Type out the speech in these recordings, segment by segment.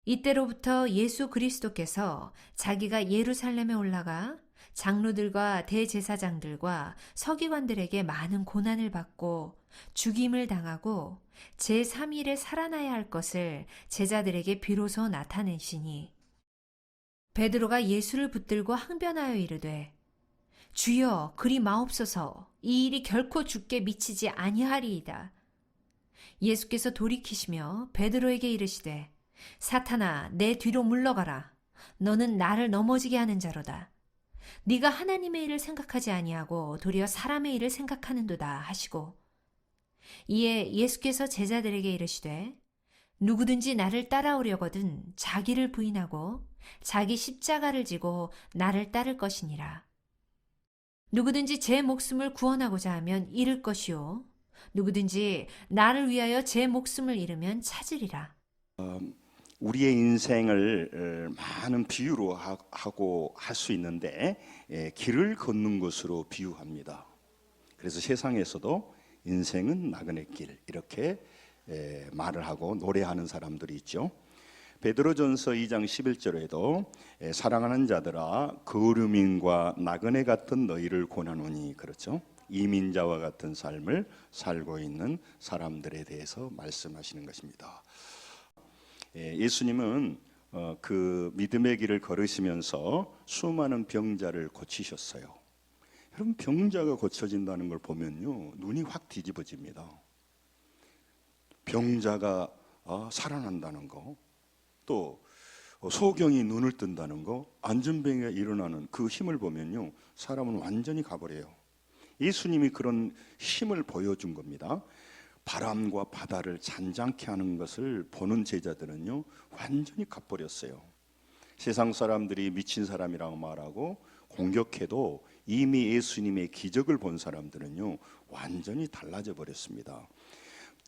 이때로부터 예수 그리스도께서 자기가 예루살렘에 올라가 장로들과 대제사장들과 서기관들에게 많은 고난을 받고 죽임을 당하고 제3일에 살아나야 할 것을 제자들에게 비로소 나타내시니 베드로가 예수를 붙들고 항변하여 이르되 주여 그리 마옵소서 이 일이 결코 주께 미치지 아니하리이다. 예수께서 돌이키시며 베드로에게 이르시되 사탄아 내 뒤로 물러가라. 너는 나를 넘어지게 하는 자로다. 네가 하나님의 일을 생각하지 아니하고 도리어 사람의 일을 생각하는도다 하시고 이에 예수께서 제자들에게 이르시되 누구든지 나를 따라오려거든 자기를 부인하고 자기 십자가를 지고 나를 따를 것이니라. 누구든지 제 목숨을 구원하고자 하면 잃을 것이요 누구든지 나를 위하여 제 목숨을 잃으면 찾으리라. 우리의 인생을 많은 비유로 하고 할 수 있는데 길을 걷는 것으로 비유합니다. 그래서 세상에서도 인생은 나그네 길 이렇게 말을 하고 노래하는 사람들이 있죠. 베드로전서 2장 11절에도 사랑하는 자들아 거류민과 나그네 같은 너희를 권하노니 그렇죠. 이민자와 같은 삶을 살고 있는 사람들에 대해서 말씀하시는 것입니다. 예수님은 그 믿음의 길을 걸으시면서 수많은 병자를 고치셨어요. 여러분 병자가 고쳐진다는 걸 보면요 눈이 확 뒤집어집니다. 병자가 살아난다는 거, 또 소경이 눈을 뜬다는 거, 안전병이가 일어나는 그 힘을 보면요 사람은 완전히 가버려요. 예수님이 그런 힘을 보여준 겁니다. 바람과 바다를 잔잔케 하는 것을 보는 제자들은요 완전히 가버렸어요. 세상 사람들이 미친 사람이라고 말하고 공격해도 이미 예수님의 기적을 본 사람들은요 완전히 달라져 버렸습니다.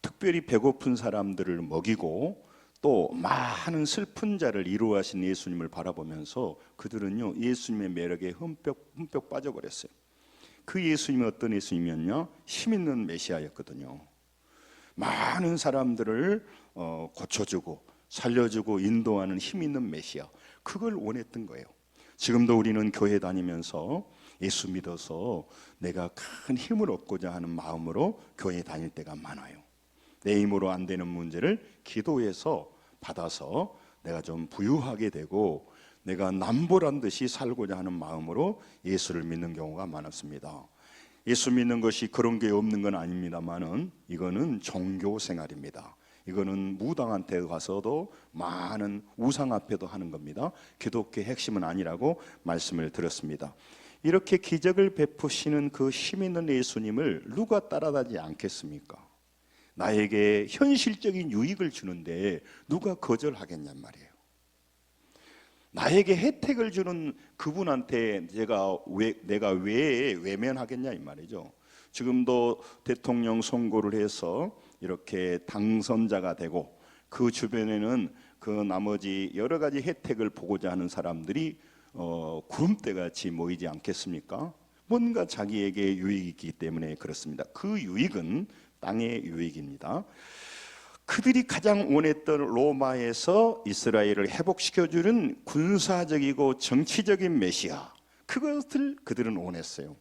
특별히 배고픈 사람들을 먹이고 또 많은 슬픈 자를 이루하신 예수님을 바라보면서 그들은요 예수님의 매력에 흠뻑 빠져버렸어요. 그 예수님은 어떤 예수님이었냐? 힘 있는 메시아였거든요. 많은 사람들을 고쳐주고 살려주고 인도하는 힘 있는 메시아, 그걸 원했던 거예요. 지금도 우리는 교회 다니면서 예수 믿어서 내가 큰 힘을 얻고자 하는 마음으로 교회 다닐 때가 많아요. 내 힘으로 안 되는 문제를 기도해서 받아서 내가 좀 부유하게 되고 내가 남보란 듯이 살고자 하는 마음으로 예수를 믿는 경우가 많았습니다. 예수 믿는 것이 그런 게 없는 건 아닙니다만은 이거는 종교 생활입니다. 이거는 무당한테 가서도 많은 우상 앞에도 하는 겁니다. 기독교의 핵심은 아니라고 말씀을 드렸습니다. 이렇게 기적을 베푸시는 그 힘 있는 예수님을 누가 따라다니지 않겠습니까? 나에게 현실적인 유익을 주는데 누가 거절하겠냔 말이에요. 나에게 혜택을 주는 그분한테 내가 왜 외면하겠냐 이 말이죠. 지금도 대통령 선거를 해서 이렇게 당선자가 되고 그 주변에는 그 나머지 여러 가지 혜택을 보고자 하는 사람들이 구름대같이 모이지 않겠습니까? 뭔가 자기에게 유익이 있기 때문에 그렇습니다. 그 유익은 땅의 유익입니다. 그들이 가장 원했던 로마에서 이스라엘을 회복시켜주는 군사적이고 정치적인 메시아, 그것을 그들은 원했어요.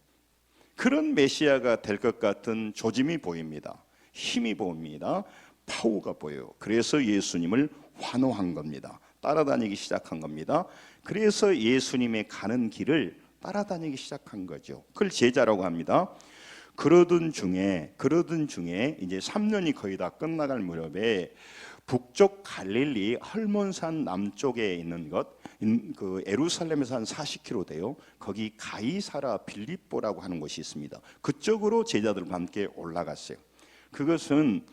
그런 메시아가 될 것 같은 조짐이 보입니다. 힘이 보입니다. 파워가 보여요. 그래서 예수님을 환호한 겁니다. 따라다니기 시작한 겁니다. 그래서 예수님의 가는 길을 따라다니기 시작한 거죠. 그걸 제자라고 합니다. 그러던 중에 이제 3년이 거의 다 끝나갈 무렵에 북쪽 갈릴리 헐몬산 남쪽에 있는 그 예루살렘에서 한 40km 돼요. 거기 가이사라 빌립보라고 하는 곳이 있습니다. 그쪽으로 제자들과 함께 올라갔어요. 그것은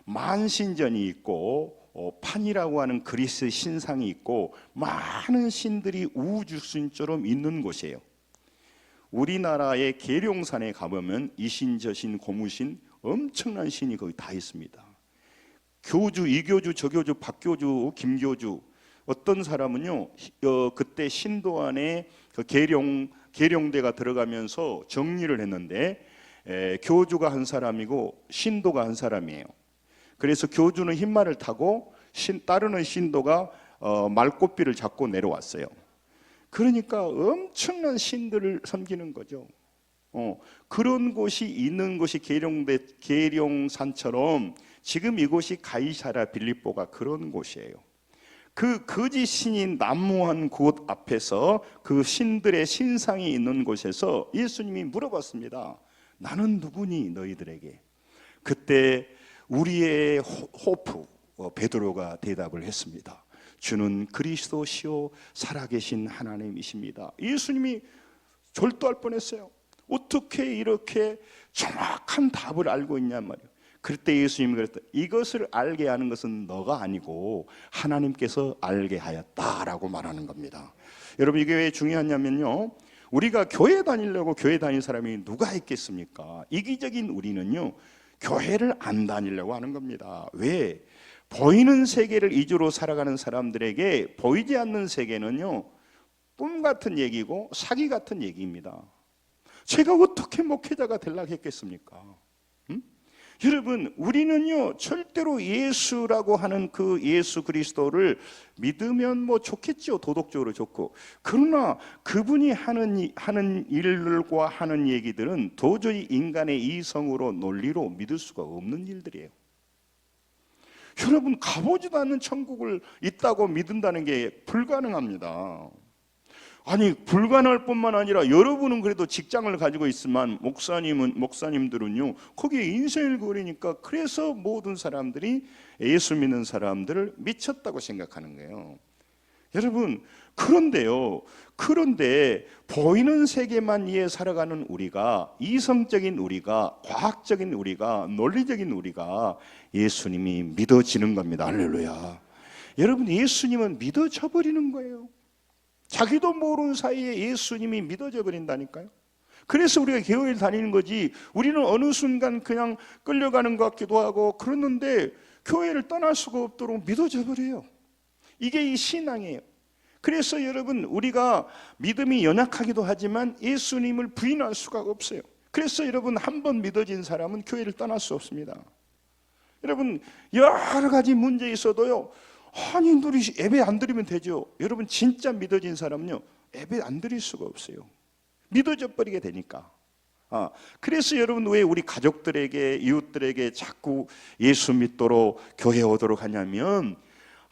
만신전이 있고 판이라고 하는 그리스 신상이 있고 많은 신들이 우주신처럼 있는 곳이에요. 우리나라의 계룡산에 가보면 이신 저신 고무신 엄청난 신이 거기 다 있습니다. 교주, 이교주, 저교주, 박교주, 김교주, 어떤 사람은요 그때 신도안에 그 계룡대가 들어가면서 정리를 했는데 교주가 한 사람이고 신도가 한 사람이에요. 그래서 교주는 흰말을 타고 따르는 신도가 말꽃비를 잡고 내려왔어요. 그러니까 엄청난 신들을 섬기는 거죠. 그런 곳이 있는 곳이 계룡산처럼 지금 이곳이 가이사랴 빌립보가 그런 곳이에요. 그 거짓 신이 난무한 곳 앞에서 그 신들의 신상이 있는 곳에서 예수님이 물어봤습니다. 나는 누구니 너희들에게? 그때 우리의 호프 베드로가 대답을 했습니다. 주는 그리스도시요 살아계신 하나님이십니다. 예수님이 졸도할 뻔했어요. 어떻게 이렇게 정확한 답을 알고 있냔 말이에요. 그때 예수님이 그랬다. 이것을 알게 하는 것은 너가 아니고 하나님께서 알게 하였다라고 말하는 겁니다. 여러분 이게 왜 중요하냐면요, 우리가 교회 다니려고 교회 다니는 사람이 누가 있겠습니까? 이기적인 우리는요 교회를 안 다니려고 하는 겁니다. 왜? 보이는 세계를 위주로 살아가는 사람들에게 보이지 않는 세계는요 꿈 같은 얘기고 사기 같은 얘기입니다. 제가 어떻게 목회자가 되려고 했겠습니까? 여러분 우리는요 절대로 예수라고 하는 그 예수 그리스도를 믿으면 뭐 좋겠죠. 도덕적으로 좋고. 그러나 그분이 하는 일들과 하는 얘기들은 도저히 인간의 이성으로 논리로 믿을 수가 없는 일들이에요. 여러분 가보지도 않는 천국을 있다고 믿는다는 게 불가능합니다. 아니 불가능할 뿐만 아니라 여러분은 그래도 직장을 가지고 있지만 목사님들은요 거기에 인생을 걸으니까 그래서 모든 사람들이 예수 믿는 사람들을 미쳤다고 생각하는 거예요. 여러분 그런데 보이는 세계만 위해 살아가는 우리가, 이성적인 우리가, 과학적인 우리가, 논리적인 우리가 예수님이 믿어지는 겁니다. 할렐루야. 여러분 예수님은 믿어져 버리는 거예요. 자기도 모르는 사이에 예수님이 믿어져 버린다니까요. 그래서 우리가 교회를 다니는 거지, 우리는 어느 순간 그냥 끌려가는 것 같기도 하고 그러는데 교회를 떠날 수가 없도록 믿어져 버려요. 이게 이 신앙이에요. 그래서 여러분 우리가 믿음이 연약하기도 하지만 예수님을 부인할 수가 없어요. 그래서 여러분 한 번 믿어진 사람은 교회를 떠날 수 없습니다. 여러분 여러 가지 문제 있어도요, 아니 우리 예배 안 드리면 되죠. 여러분 진짜 믿어진 사람은요 예배 안 드릴 수가 없어요. 믿어져 버리게 되니까. 그래서 여러분 왜 우리 가족들에게, 이웃들에게 자꾸 예수 믿도록 교회 오도록 하냐면,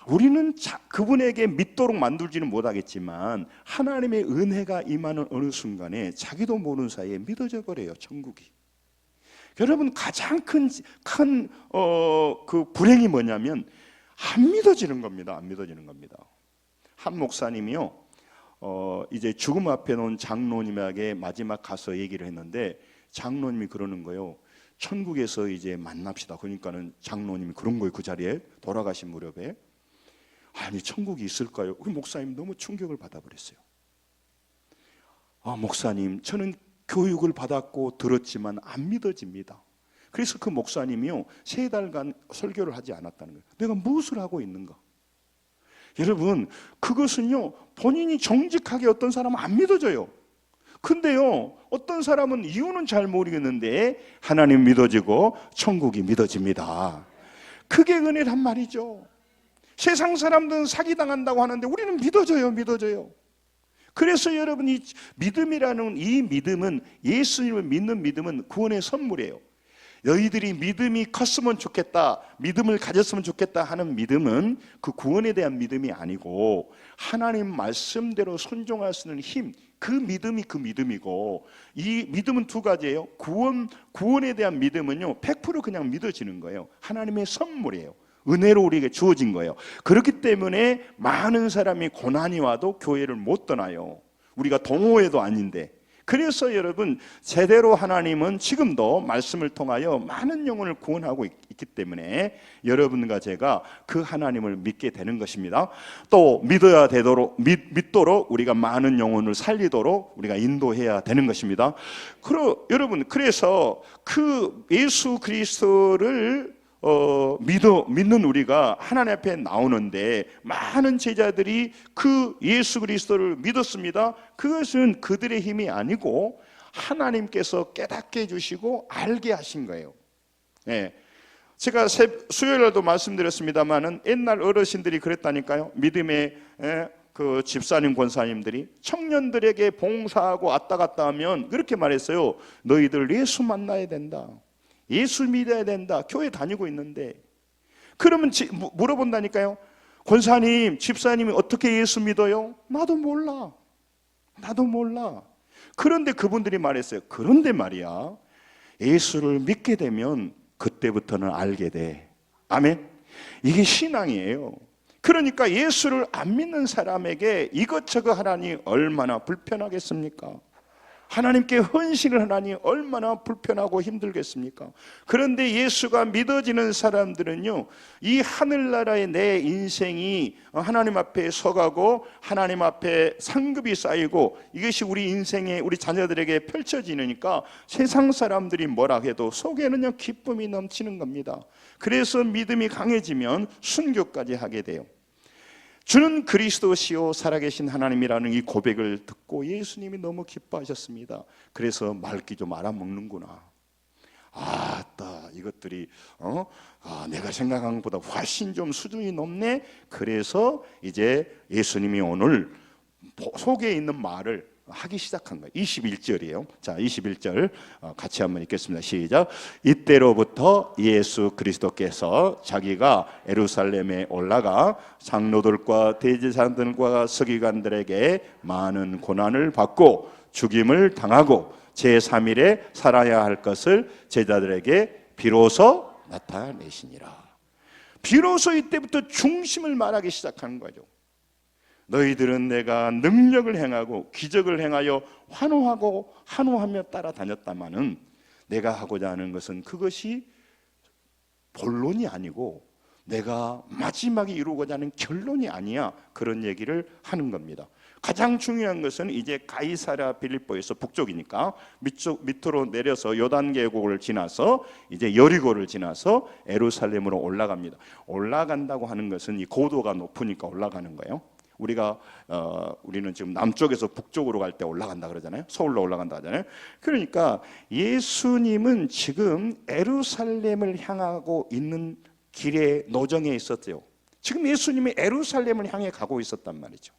우리는 그분에게 믿도록 만들지는 못하겠지만 하나님의 은혜가 임하는 어느 순간에 자기도 모르는 사이에 믿어져 버려요. 천국이. 여러분 가장 큰 그 불행이 뭐냐면 안 믿어지는 겁니다. 안 믿어지는 겁니다. 한 목사님이요 이제 죽음 앞에 놓은 장로님에게 마지막 가서 얘기를 했는데, 장로님이 그러는 거예요. 천국에서 이제 만납시다. 그러니까는 장로님이 그런 거예요. 그 자리에 돌아가신 무렵에. 아니 천국이 있을까요? 그 목사님 너무 충격을 받아버렸어요. 목사님 저는 교육을 받았고 들었지만 안 믿어집니다. 그래서 그 목사님이요 3달간 설교를 하지 않았다는 거예요. 내가 무엇을 하고 있는가? 여러분 그것은요 본인이 정직하게 어떤 사람은 안 믿어져요. 근데요 어떤 사람은 이유는 잘 모르겠는데 하나님 믿어지고 천국이 믿어집니다. 그게 은혜란 말이죠. 세상 사람들은 사기당한다고 하는데 우리는 믿어져요. 그래서 여러분 이 믿음이라는 이 믿음은, 예수님을 믿는 믿음은 구원의 선물이에요. 너희들이 믿음이 컸으면 좋겠다, 믿음을 가졌으면 좋겠다 하는 믿음은 그 구원에 대한 믿음이 아니고 하나님 말씀대로 순종할 수 있는 힘, 그 믿음이 그 믿음이고, 이 믿음은 2가지예요. 구원에 대한 믿음은요 100% 그냥 믿어지는 거예요. 하나님의 선물이에요. 은혜로 우리에게 주어진 거예요. 그렇기 때문에 많은 사람이 고난이 와도 교회를 못 떠나요. 우리가 동호회도 아닌데. 그래서 여러분 제대로 하나님은 지금도 말씀을 통하여 많은 영혼을 구원하고 있기 때문에 여러분과 제가 그 하나님을 믿게 되는 것입니다. 또 믿어야 되도록, 믿도록 우리가 많은 영혼을 살리도록 우리가 인도해야 되는 것입니다. 여러분 그래서 그 예수 그리스도를 믿는 우리가 하나님 앞에 나오는데, 많은 제자들이 그 예수 그리스도를 믿었습니다. 그것은 그들의 힘이 아니고 하나님께서 깨닫게 해주시고 알게 하신 거예요. 제가 수요일에도 말씀드렸습니다마는 옛날 어르신들이 그랬다니까요. 믿음의 그 집사님 권사님들이 청년들에게 봉사하고 왔다 갔다 하면 그렇게 말했어요. 너희들 예수 만나야 된다. 예수 믿어야 된다. 교회 다니고 있는데. 그러면 물어본다니까요. 권사님, 집사님이 어떻게 예수 믿어요? 나도 몰라. 나도 몰라. 그런데 그분들이 말했어요. 그런데 말이야, 예수를 믿게 되면 그때부터는 알게 돼. 아멘. 이게 신앙이에요. 그러니까 예수를 안 믿는 사람에게 이것저것 하나니 얼마나 불편하겠습니까? 하나님께 헌신을 하나니 얼마나 불편하고 힘들겠습니까? 그런데 예수가 믿어지는 사람들은요, 이 하늘나라의 내 인생이 하나님 앞에 서가고 하나님 앞에 상급이 쌓이고 이것이 우리 인생에 우리 자녀들에게 펼쳐지니까 세상 사람들이 뭐라 해도 속에는요 기쁨이 넘치는 겁니다. 그래서 믿음이 강해지면 순교까지 하게 돼요. 주는 그리스도시요 살아계신 하나님이라는 이 고백을 듣고 예수님이 너무 기뻐하셨습니다. 그래서 말기 좀 알아먹는구나. 아따, 이것들이 내가 생각한 것보다 훨씬 좀 수준이 높네. 그래서 이제 예수님이 오늘 속에 있는 말을 하기 시작한 거예요. 21절이에요. 자, 21절 같이 한번 읽겠습니다. 시작. 이때로부터 예수 그리스도께서 자기가 예루살렘에 올라가 장로들과 대제사장들과 서기관들에게 많은 고난을 받고 죽임을 당하고 제3일에 살아야 할 것을 제자들에게 비로소 나타내시니라. 비로소 이때부터 중심을 말하기 시작하는 거죠. 너희들은 내가 능력을 행하고 기적을 행하여 환호하며 따라다녔다마는 내가 하고자 하는 것은 그것이 본론이 아니고 내가 마지막에 이루고자 하는 결론이 아니야. 그런 얘기를 하는 겁니다. 가장 중요한 것은 이제 가이사랴 빌립보에서 북쪽이니까 밑으로 내려서 요단 계곡을 지나서 이제 여리고를 지나서 예루살렘으로 올라갑니다. 올라간다고 하는 것은 이 고도가 높으니까 올라가는 거예요. 우리는 지금 남쪽에서 북쪽으로 갈 때 올라간다 그러잖아요. 서울로 올라간다 하잖아요. 그러니까 예수님은 지금 예루살렘을 향하고 있는 길의 노정에 있었대요. 지금 예수님이 예루살렘을 향해 가고 있었단 말이죠.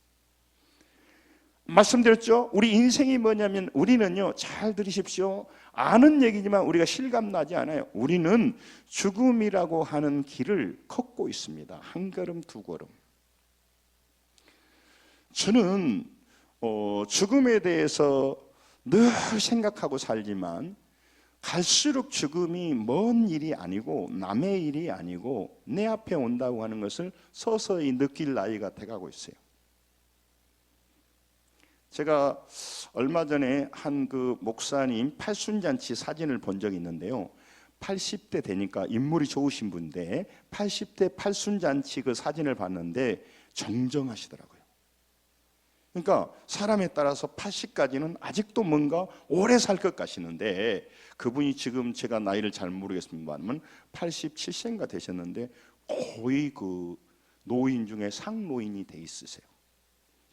말씀드렸죠. 우리 인생이 뭐냐면 우리는요, 잘 들으십시오. 아는 얘기지만 우리가 실감나지 않아요. 우리는 죽음이라고 하는 길을 걷고 있습니다. 한 걸음 두 걸음. 저는 죽음에 대해서 늘 생각하고 살지만 갈수록 죽음이 먼 일이 아니고 남의 일이 아니고 내 앞에 온다고 하는 것을 서서히 느낄 나이가 돼가고 있어요. 제가 얼마 전에 한 그 목사님 팔순잔치 사진을 본 적이 있는데요. 80대 되니까 인물이 좋으신 분인데 80대 팔순잔치 그 사진을 봤는데 정정하시더라고요. 그러니까 사람에 따라서 80까지는 아직도 뭔가 오래 살 것 같시는데 그분이 지금 제가 나이를 잘 모르겠습니다만 87세인가 되셨는데 거의 그 노인 중에 상노인이 돼 있으세요.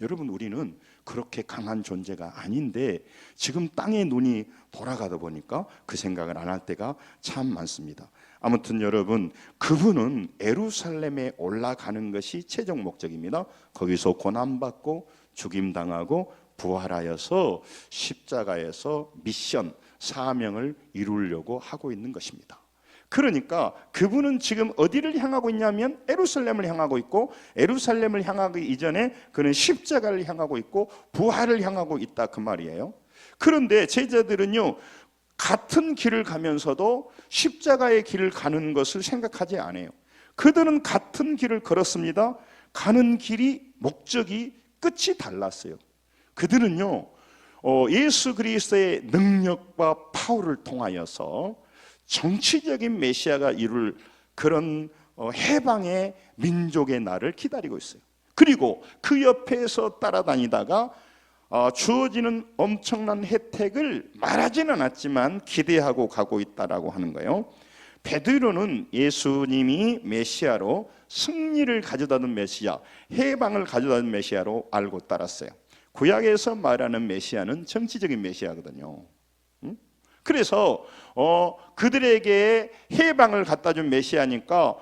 여러분, 우리는 그렇게 강한 존재가 아닌데 지금 땅에 눈이 돌아가다 보니까 그 생각을 안 할 때가 참 많습니다. 아무튼 여러분, 그분은 예루살렘에 올라가는 것이 최종 목적입니다. 거기서 고난받고 죽임당하고 부활하여서 십자가에서 미션, 사명을 이루려고 하고 있는 것입니다. 그러니까 그분은 지금 어디를 향하고 있냐면 예루살렘을 향하고 있고, 예루살렘을 향하기 이전에 그는 십자가를 향하고 있고 부활을 향하고 있다, 그 말이에요. 그런데 제자들은요, 같은 길을 가면서도 십자가의 길을 가는 것을 생각하지 않아요. 그들은 같은 길을 걸었습니다. 가는 길이, 목적이, 끝이 달랐어요. 그들은요, 예수 그리스도의 능력과 파워를 통하여서 정치적인 메시아가 이룰 그런 해방의 민족의 날을 기다리고 있어요. 그리고 그 옆에서 따라다니다가 주어지는 엄청난 혜택을 말하지는 않았지만 기대하고 가고 있다라고 하는 거예요. 베드로는 예수님이 메시아로 승리를 가져다는 메시아, 해방을 가져다는 메시아로 알고 따랐어요. 구약에서 말하는 메시아는 정치적인 메시아거든요. 그래서 그들에게 해방을 갖다 준 메시아니까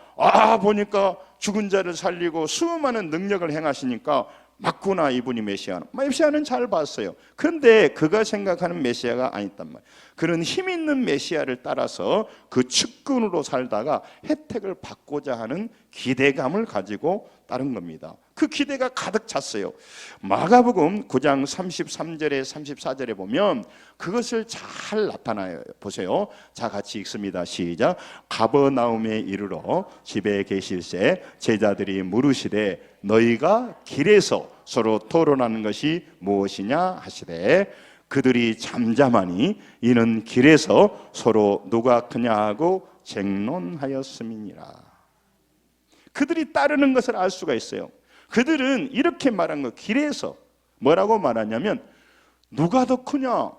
보니까 죽은 자를 살리고 수많은 능력을 행하시니까 맞구나, 이분이 메시아는. 메시아는 잘 봤어요. 그런데 그가 생각하는 메시아가 아니단 말이에요. 그런 힘 있는 메시아를 따라서 그 측근으로 살다가 혜택을 받고자 하는 기대감을 가지고 따른 겁니다. 그 기대가 가득 찼어요. 마가복음 9장 33절에 34절에 보면 그것을 잘 나타나요. 보세요. 자, 같이 읽습니다. 시작. 가버나움에 이르러 집에 계실새 제자들이 물으시되 너희가 길에서 서로 토론하는 것이 무엇이냐 하시되 그들이 잠잠하니 이는 길에서 서로 누가 크냐 하고 쟁론하였음이니라. 그들이 따르는 것을 알 수가 있어요. 그들은 이렇게 말한 거, 길에서 뭐라고 말하냐면 누가 더 크냐,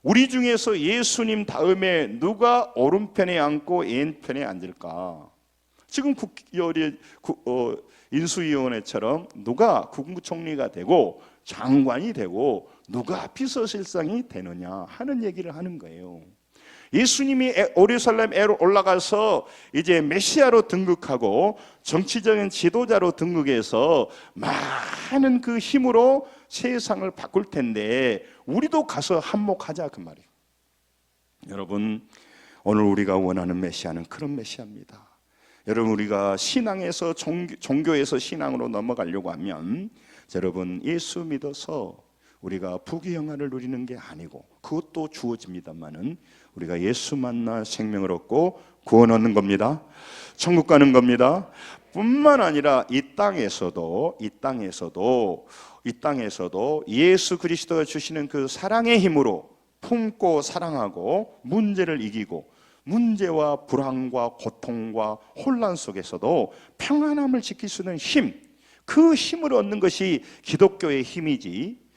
우리 중에서 예수님 다음에 누가 오른편에 앉고 왼편에 앉을까. 지금 인수위원회처럼 누가 국무총리가 되고 장관이 되고 누가 비서실장이 되느냐 하는 얘기를 하는 거예요. 예수님이 오르살렘에 올라가서 이제 메시아로 등극하고 정치적인 지도자로 등극해서 많은 그 힘으로 세상을 바꿀 텐데 우리도 가서 한몫하자, 그 말이에요. 여러분, 오늘 우리가 원하는 메시아는 그런 메시아입니다. 여러분, 우리가 신앙에서 종교에서 신앙으로 넘어가려고 하면 여러분, 예수 믿어서 우리가 부귀영화를 누리는 게 아니고 그것도 주어집니다만은 우리가 예수 만나 생명을 얻고 구원 얻는 겁니다. 천국 가는 겁니다. 뿐만 아니라 이 땅에서도 예수 그리스도가 주시는 그 사랑의 힘으로 품고 사랑하고 문제를 이기고 문제와 불안과 고통과 혼란 속에서도 평안함을 지킬 수 있는 힘, 그 힘을 얻는 것이 기독교의 힘이지,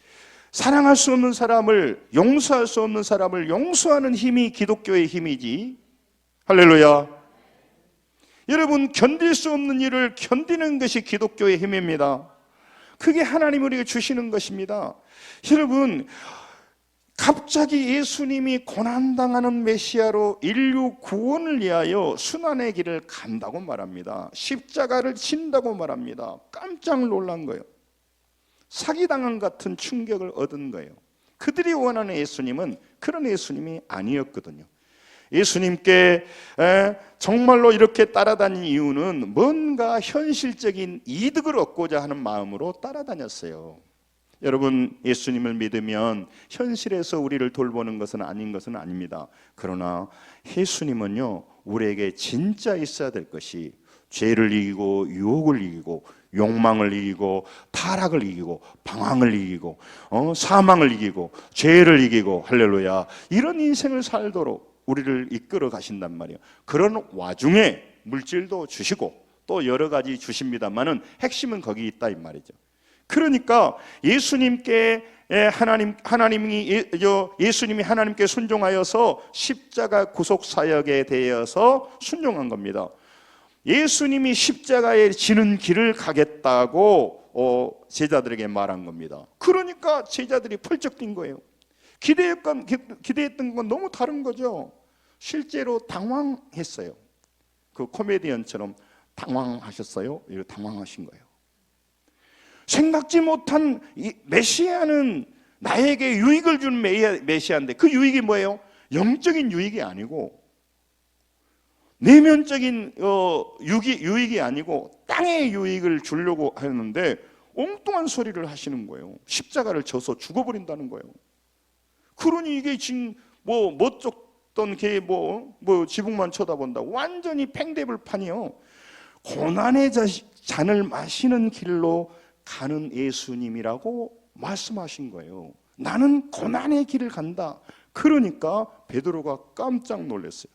사랑할 수 없는 사람을, 용서할 수 없는 사람을 용서하는 힘이 기독교의 힘이지. 할렐루야. 여러분, 견딜 수 없는 일을 견디는 것이 기독교의 힘입니다. 그게 하나님 우리에게 주시는 것입니다. 여러분, 갑자기 예수님이 고난당하는 메시아로 인류 구원을 위하여 순환의 길을 간다고 말합니다. 십자가를 진다고 말합니다. 깜짝 놀란 거예요. 사기당한 같은 충격을 얻은 거예요. 그들이 원하는 예수님은 그런 예수님이 아니었거든요. 예수님께 정말로 이렇게 따라다닌 이유는 뭔가 현실적인 이득을 얻고자 하는 마음으로 따라다녔어요. 여러분, 예수님을 믿으면 현실에서 우리를 돌보는 것은 아닌 것은 아닙니다. 그러나 예수님은요, 우리에게 진짜 있어야 될 것이 죄를 이기고 유혹을 이기고 욕망을 이기고 타락을 이기고 방황을 이기고 사망을 이기고 죄를 이기고, 할렐루야, 이런 인생을 살도록 우리를 이끌어 가신단 말이에요. 그런 와중에 물질도 주시고 또 여러 가지 주십니다만은 핵심은 거기 있다 이 말이죠. 그러니까 예수님께 예수님이 하나님께 순종하여서 십자가 구속 사역에 대해서 순종한 겁니다. 예수님이 십자가에 지는 길을 가겠다고 제자들에게 말한 겁니다. 그러니까 제자들이 펄쩍 뛴 거예요. 기대했던 건 너무 다른 거죠. 실제로 당황했어요. 그 코미디언처럼 당황하셨어요? 이거 당황하신 거예요. 생각지 못한 이 메시아는 나에게 유익을 준 메시아인데 그 유익이 뭐예요? 영적인 유익이 아니고 내면적인 유익이 아니고 땅의 유익을 주려고 하는데 엉뚱한 소리를 하시는 거예요. 십자가를 져서 죽어버린다는 거예요. 그러니 이게 지금 멋쩍던 게 지붕만 쳐다본다. 완전히 팽대불판이요. 고난의 잔을 마시는 길로 가는 예수님이라고 말씀하신 거예요. 나는 고난의 길을 간다. 그러니까 베드로가 깜짝 놀랐어요.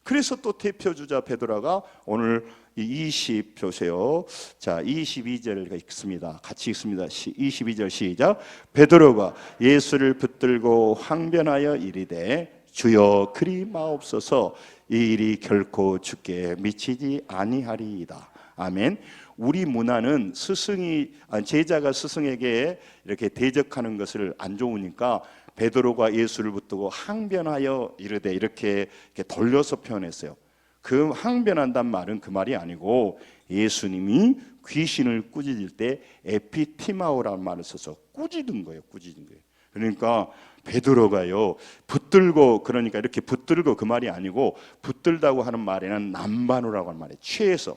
그래서 또 대표주자 베드로가 오늘 20 보세요. 자, 22절을 읽습니다. 같이 읽습니다. 22절 시작. 베드로가 예수를 붙들고 항변하여 이르되 주여 그리 마옵소서, 이 일이 결코 주께 미치지 아니하리이다. 아멘. 우리 문화는 제자가 스승에게 이렇게 대적하는 것을 안 좋으니까 베드로가 예수를 붙들고 항변하여 이르되 이렇게 돌려서 표현했어요. 그 항변한단 말은 그 말이 아니고 예수님이 귀신을 꾸짖을 때 에피티마오라는 말을 써서 꾸짖은 거예요. 꾸짖은 거예요. 그러니까 베드로가요 붙들고, 그러니까 이렇게 붙들고 그 말이 아니고, 붙들다고 하는 말에는 남바누라고 하는 말이에요. 취해서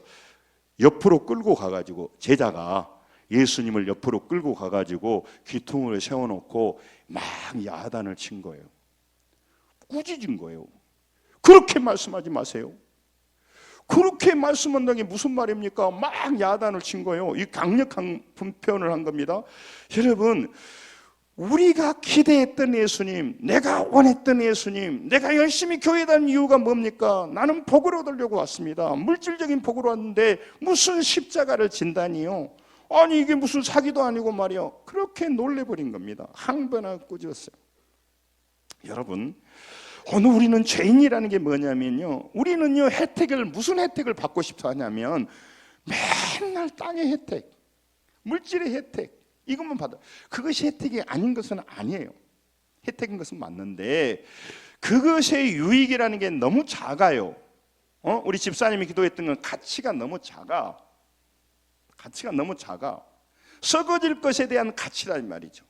옆으로 끌고 가가지고, 제자가 예수님을 옆으로 끌고 가가지고 귀퉁이를 세워놓고 막 야단을 친 거예요. 꾸짖은 거예요. 그렇게 말씀하지 마세요. 그렇게 말씀한다는 게 무슨 말입니까? 막 야단을 친 거예요. 이 강력한 표현을 한 겁니다. 여러분, 우리가 기대했던 예수님, 내가 원했던 예수님, 내가 열심히 교회 다닌 이유가 뭡니까? 나는 복을 얻으려고 왔습니다. 물질적인 복으로 왔는데 무슨 십자가를 진다니요? 아니 이게 무슨 사기도 아니고 말이요. 그렇게 놀래버린 겁니다. 항변하고 꾸짖었어요. 여러분, 오늘 우리는 죄인이라는 게 뭐냐면요, 우리는요 무슨 혜택을 받고 싶어 하냐면 맨날 땅의 혜택, 물질의 혜택, 이것만 받아. 그것이 혜택이 아닌 것은 아니에요. 혜택인 것은 맞는데 그것의 유익이라는 게 너무 작아요. 우리 집사님이 기도했던 건 가치가 너무 작아. 가치가 너무 작아. 썩어질 것에 대한 가치란 말이죠.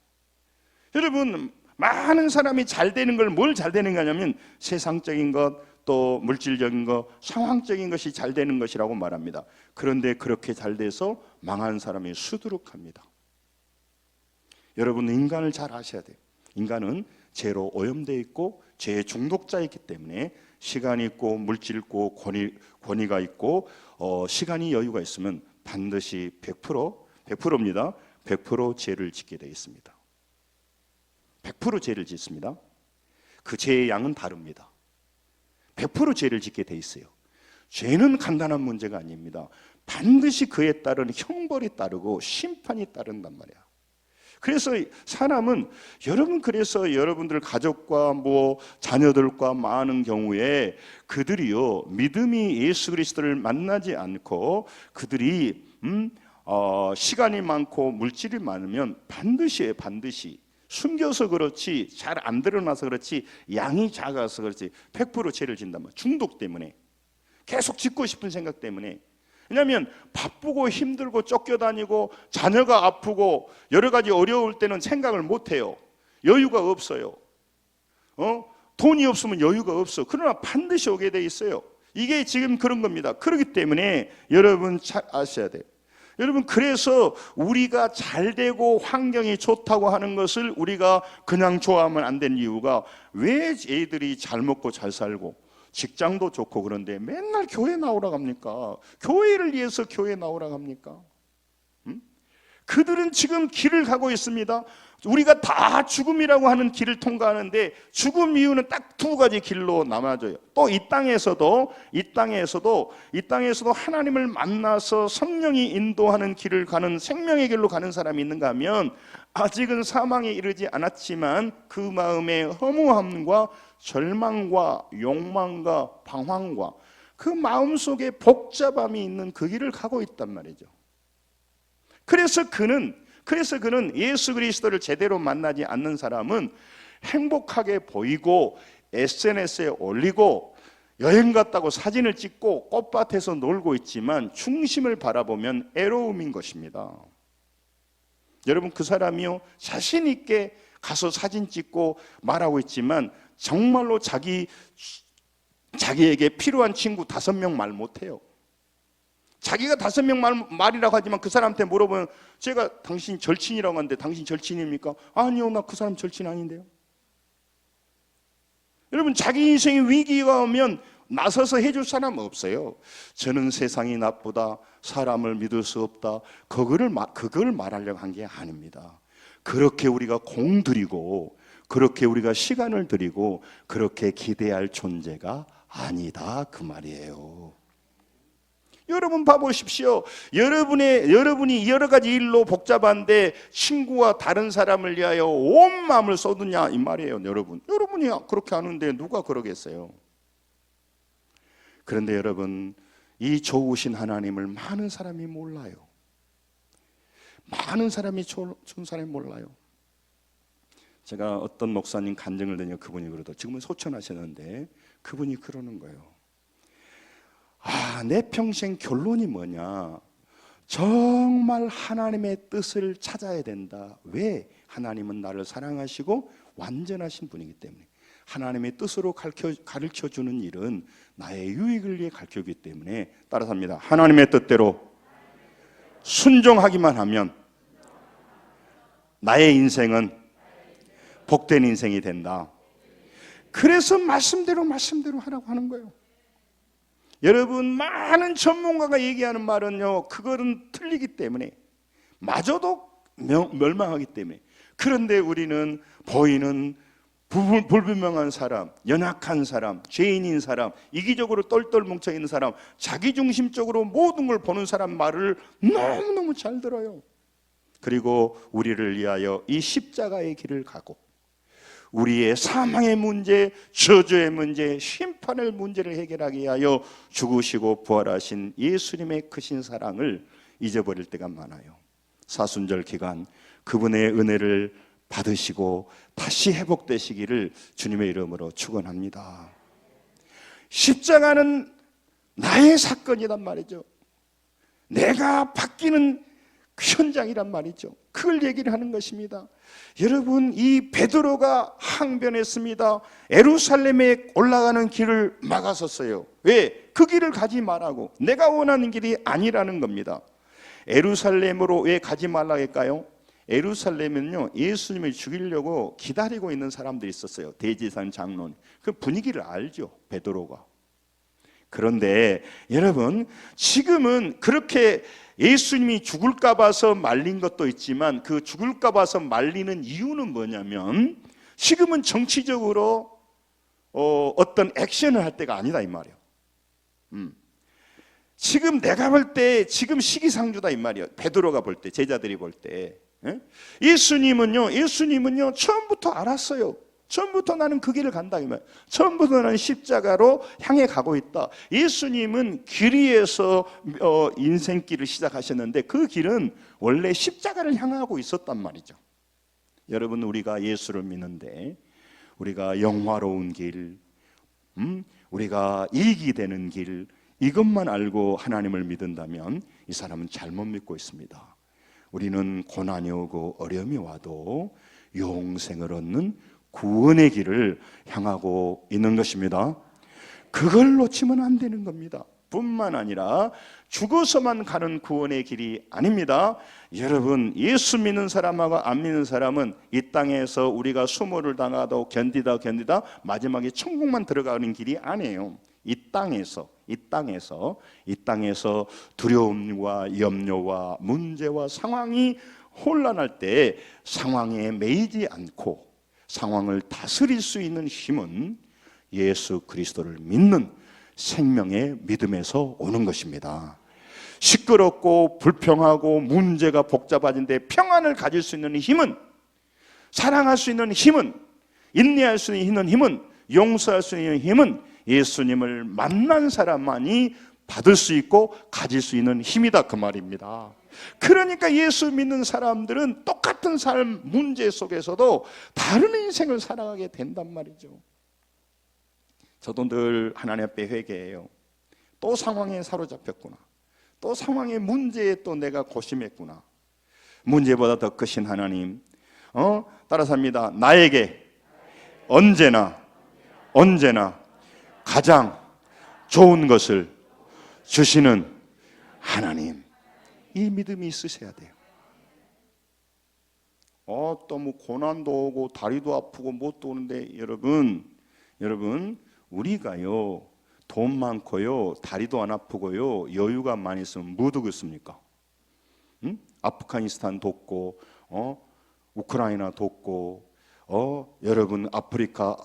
여러분, 많은 사람이 잘 되는 걸 뭘 잘 되는 거냐면 세상적인 것, 또 물질적인 것, 상황적인 것이 잘 되는 것이라고 말합니다. 그런데 그렇게 잘 돼서 망한 사람이 수두룩합니다. 여러분, 인간을 잘 아셔야 돼요. 인간은 죄로 오염되어 있고 죄의 중독자이기 때문에 시간이 있고 물질 있고 권위가 있고 시간이 여유가 있으면 반드시 100%입니다. 100% 죄를 짓게 되어 있습니다. 100% 죄를 짓습니다. 그 죄의 양은 다릅니다. 100% 죄를 짓게 돼 있어요. 죄는 간단한 문제가 아닙니다. 반드시 그에 따른 형벌이 따르고 심판이 따른단 말이야. 그래서 사람은, 그래서 여러분들 가족과 자녀들과 많은 경우에 그들이요 믿음이 예수 그리스도를 만나지 않고 그들이 시간이 많고 물질이 많으면 반드시 숨겨서 그렇지, 잘 안 드러나서 그렇지, 양이 작아서 그렇지 100% 죄를 진단 말이야. 중독 때문에, 계속 짓고 싶은 생각 때문에. 왜냐하면 바쁘고 힘들고 쫓겨다니고 자녀가 아프고 여러 가지 어려울 때는 생각을 못해요. 여유가 없어요. 돈이 없으면 여유가 없어. 그러나 반드시 오게 돼 있어요. 이게 지금 그런 겁니다. 그렇기 때문에 여러분 잘 아셔야 돼요. 여러분, 그래서 우리가 잘 되고 환경이 좋다고 하는 것을 우리가 그냥 좋아하면 안 되는 이유가, 왜 애들이 잘 먹고 잘 살고 직장도 좋고 그런데 맨날 교회 나오라고 합니까? 교회를 위해서 교회 나오라고 합니까? 그들은 지금 길을 가고 있습니다. 우리가 다 죽음이라고 하는 길을 통과하는데 죽음 이유는 딱 두 가지 길로 남아져요. 또 이 땅에서도 하나님을 만나서 성령이 인도하는 길을 가는, 생명의 길로 가는 사람이 있는가 하면, 아직은 사망에 이르지 않았지만 그 마음의 허무함과 절망과 욕망과 방황과 그 마음속에 복잡함이 있는 그 길을 가고 있단 말이죠. 그래서 그는 예수 그리스도를 제대로 만나지 않는 사람은 행복하게 보이고 SNS에 올리고 여행 갔다고 사진을 찍고 꽃밭에서 놀고 있지만 중심을 바라보면 애로움인 것입니다. 여러분, 그 사람이요 자신 있게 가서 사진 찍고 말하고 있지만 정말로 자기에게 필요한 친구 5명 말 못해요. 자기가 5명 말이라고 하지만 그 사람한테 물어보면, 제가 당신 절친이라고 하는데 당신 절친입니까? 아니요, 나 그 사람 절친 아닌데요. 여러분, 자기 인생에 위기가 오면 나서서 해줄 사람 없어요. 저는 세상이 나쁘다, 사람을 믿을 수 없다, 그걸 말하려고 한 게 아닙니다. 그렇게 우리가 공들이고 그렇게 우리가 시간을 들이고 그렇게 기대할 존재가 아니다, 그 말이에요. 여러분 봐보십시오. 여러분이 여러 가지 일로 복잡한데 친구와 다른 사람을 위하여 온 마음을 쏟느냐 이 말이에요. 여러분이 그렇게 하는데 누가 그러겠어요? 그런데 여러분, 이 좋으신 하나님을 많은 사람이 몰라요. 많은 사람이 좋은 사람이 몰라요. 제가 어떤 목사님 간증을 드니까 그분이 그러더라고요. 지금은 소천하셨는데 그분이 그러는 거예요. 내 평생 결론이 뭐냐? 정말 하나님의 뜻을 찾아야 된다. 왜? 하나님은 나를 사랑하시고 완전하신 분이기 때문에. 하나님의 뜻으로 가르쳐주는 일은 나의 유익을 위해 가르쳐주기 때문에 따라서 합니다. 하나님의 뜻대로 순종하기만 하면 나의 인생은 복된 인생이 된다. 그래서 말씀대로 하라고 하는 거예요. 여러분, 많은 전문가가 얘기하는 말은요, 그거는 틀리기 때문에, 마저도 멸망하기 때문에. 그런데 우리는 보이는 불분명한 사람, 연약한 사람, 죄인인 사람, 이기적으로 똘똘 뭉쳐있는 사람, 자기중심적으로 모든 걸 보는 사람 말을 너무너무 잘 들어요. 그리고 우리를 위하여 이 십자가의 길을 가고 우리의 사망의 문제, 저주의 문제, 심판의 문제를 해결하기 위하여 죽으시고 부활하신 예수님의 크신 사랑을 잊어버릴 때가 많아요. 사순절 기간 그분의 은혜를 받으시고 다시 회복되시기를 주님의 이름으로 축원합니다. 십자가는 나의 사건이란 말이죠. 내가 바뀌는 현장이란 말이죠. 그걸 얘기를 하는 것입니다. 여러분, 이 베드로가 항변했습니다. 예루살렘에 올라가는 길을 막았었어요. 왜? 그 길을 가지 말라고. 내가 원하는 길이 아니라는 겁니다. 예루살렘으로 왜 가지 말라고 할까요? 예루살렘은요, 예수님을 죽이려고 기다리고 있는 사람들이 있었어요. 대제사장 장로는. 그 분위기를 알죠, 베드로가. 그런데 여러분, 지금은 그렇게 예수님이 죽을까 봐서 말린 것도 있지만 그 죽을까 봐서 말리는 이유는 뭐냐면 지금은 정치적으로 어떤 액션을 할 때가 아니다 이 말이에요. 지금 내가 볼 때 지금 시기상조다 이 말이에요. 베드로가 볼 때, 제자들이 볼 때. 예수님은요 처음부터 알았어요. 처음부터 나는 그 길을 간다 이 말이에요. 처음부터 나는 십자가로 향해 가고 있다. 예수님은 길 위에서 인생길을 시작하셨는데 그 길은 원래 십자가를 향하고 있었단 말이죠. 여러분, 우리가 예수를 믿는데 우리가 영화로운 길, 우리가 이익이 되는 길, 이것만 알고 하나님을 믿는다면 이 사람은 잘못 믿고 있습니다. 우리는 고난이 오고 어려움이 와도 영생을 얻는 구원의 길을 향하고 있는 것입니다. 그걸 놓치면 안 되는 겁니다. 뿐만 아니라 죽어서만 가는 구원의 길이 아닙니다. 여러분, 예수 믿는 사람하고 안 믿는 사람은 이 땅에서 우리가 수모를 당하도 견디다 마지막에 천국만 들어가는 길이 아니에요. 이 땅에서 두려움과 염려와 문제와 상황이 혼란할 때 상황에 매이지 않고 상황을 다스릴 수 있는 힘은 예수 그리스도를 믿는 생명의 믿음에서 오는 것입니다. 시끄럽고 불평하고 문제가 복잡해진데 평안을 가질 수 있는 힘은, 사랑할 수 있는 힘은, 인내할 수 있는 힘은, 용서할 수 있는 힘은 예수님을 만난 사람만이 받을 수 있고 가질 수 있는 힘이다 그 말입니다. 그러니까 예수 믿는 사람들은 똑같은 삶 문제 속에서도 다른 인생을 살아가게 된단 말이죠. 저도 늘 하나님 앞에 회개해요. 또 상황에 사로잡혔구나. 또 상황의 문제에 또 내가 고심했구나. 문제보다 더 크신 하나님, 따라서 합니다. 나에게 언제나 가장 좋은 것을 주시는 하나님, 이 믿음이 있으셔야 돼요. 또 뭐 고난도 오고 다리도 아프고 못도 오는데 여러분 우리가요 돈 많고요 다리도 안 아프고요 여유가 많이 있으면 뭐 되겠습니까? 아프가니스탄 돕고 우크라이나 돕고 여러분 아프리카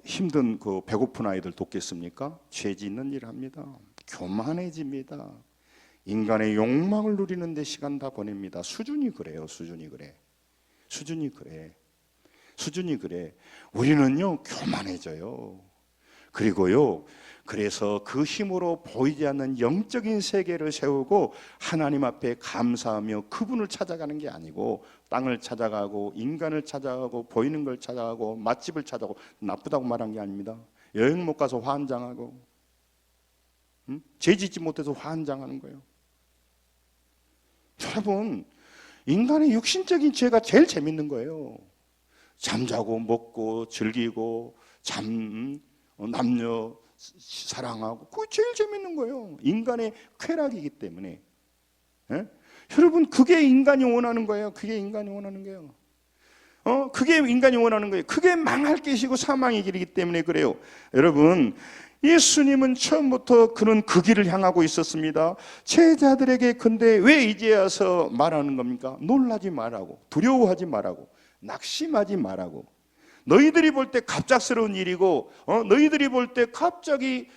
힘든 그 배고픈 아이들 돕겠습니까? 죄 짓는 일 합니다. 교만해집니다. 인간의 욕망을 누리는 데 시간 다 보냅니다. 수준이 그래요. 수준이 그래. 우리는요 교만해져요. 그리고요 그래서 그 힘으로 보이지 않는 영적인 세계를 세우고 하나님 앞에 감사하며 그분을 찾아가는 게 아니고 땅을 찾아가고 인간을 찾아가고 보이는 걸 찾아가고 맛집을 찾아가고, 나쁘다고 말한 게 아닙니다. 여행 못 가서 환장하고 죄 짓지 못해서 환장하는 거예요. 여러분, 인간의 육신적인 죄가 제일 재밌는 거예요. 잠자고 먹고 즐기고 남녀 사랑하고, 그게 제일 재밌는 거예요. 인간의 쾌락이기 때문에. 예? 여러분, 그게 인간이 원하는 거예요. 그게 인간이 원하는 거예요. 그게 인간이 원하는 거예요. 그게 망할 것이고 사망의 길이기 때문에 그래요. 여러분, 예수님은 처음부터 그런 그 길을 향하고 있었습니다. 제자들에게 근데 왜 이제 와서 말하는 겁니까? 놀라지 말라고, 두려워하지 말라고, 낙심하지 말라고. 너희들이 볼 때 갑작스러운 일이고, 너희들이 볼 때 갑자기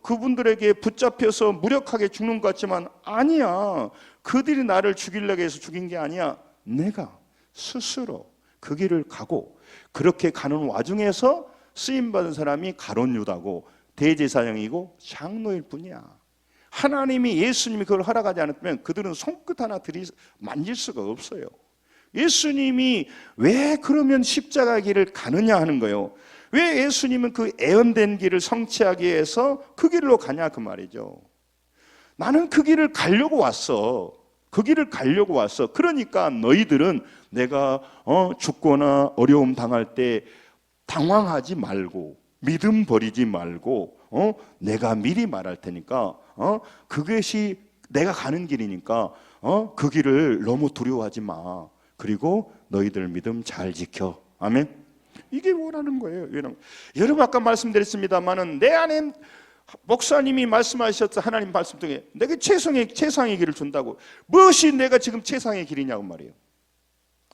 그분들에게 붙잡혀서 무력하게 죽는 것 같지만 아니야. 그들이 나를 죽이려고 해서 죽인 게 아니야. 내가 스스로 그 길을 가고, 그렇게 가는 와중에서 쓰임받은 사람이 가룟 유다고 대제사장이고 장로일 뿐이야. 하나님이, 예수님이 그걸 허락하지 않았다면 그들은 손끝 하나 만질 수가 없어요. 예수님이 왜 그러면 십자가 길을 가느냐 하는 거예요. 왜 예수님은 그 애언된 길을 성취하기 위해서 그 길로 가냐 그 말이죠. 나는 그 길을 가려고 왔어. 그 길을 가려고 왔어. 그러니까 너희들은 내가 죽거나 어려움 당할 때 당황하지 말고, 믿음 버리지 말고, 내가 미리 말할 테니까, 그것이 내가 가는 길이니까 그 길을 너무 두려워하지 마. 그리고 너희들 믿음 잘 지켜. 아멘. 이게 원하는 거예요. 여러분, 아까 말씀드렸습니다만은 내 안에 목사님이 말씀하셨어. 하나님 말씀 중에 내가 최상의 길을 준다고. 무엇이 내가 지금 최상의 길이냐고 말이에요.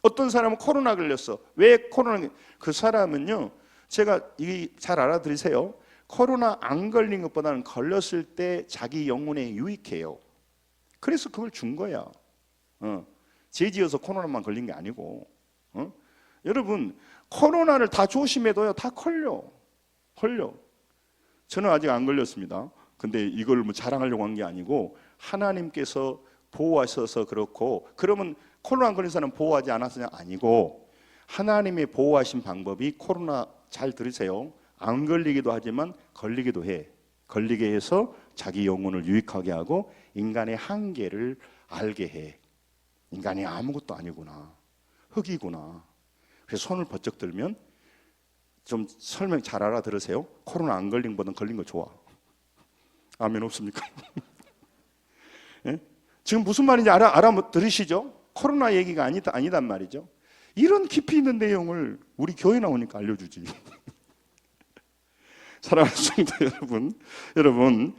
어떤 사람은 코로나 걸렸어. 왜 코로나? 그 사람은요, 제가 잘 알아들으세요. 코로나 안 걸린 것보다는 걸렸을 때 자기 영혼에 유익해요. 그래서 그걸 준 거야. 죄 지어서 코로나만 걸린 게 아니고. 여러분, 코로나를 다 조심해도요, 다 걸려. 저는 아직 안 걸렸습니다. 근데 이걸 뭐 자랑하려고 한 게 아니고 하나님께서 보호하셔서 그렇고, 그러면 코로나 안 걸린 사람 보호하지 않았느냐? 아니고, 하나님의 보호하신 방법이, 코로나 잘 들으세요, 안 걸리기도 하지만 걸리기도 해. 걸리게 해서 자기 영혼을 유익하게 하고 인간의 한계를 알게 해. 인간이 아무것도 아니구나, 흙이구나. 그래서 손을 번쩍 들면, 좀 설명 잘 알아들으세요. 코로나 안 걸린 것보다 걸린 거 좋아. 아멘 없습니까? 예? 지금 무슨 말인지 알아들으시죠? 코로나 얘기가 아니단 말이죠. 이런 깊이 있는 내용을 우리 교회 나오니까 알려주지. 사랑하는 성도 여러분,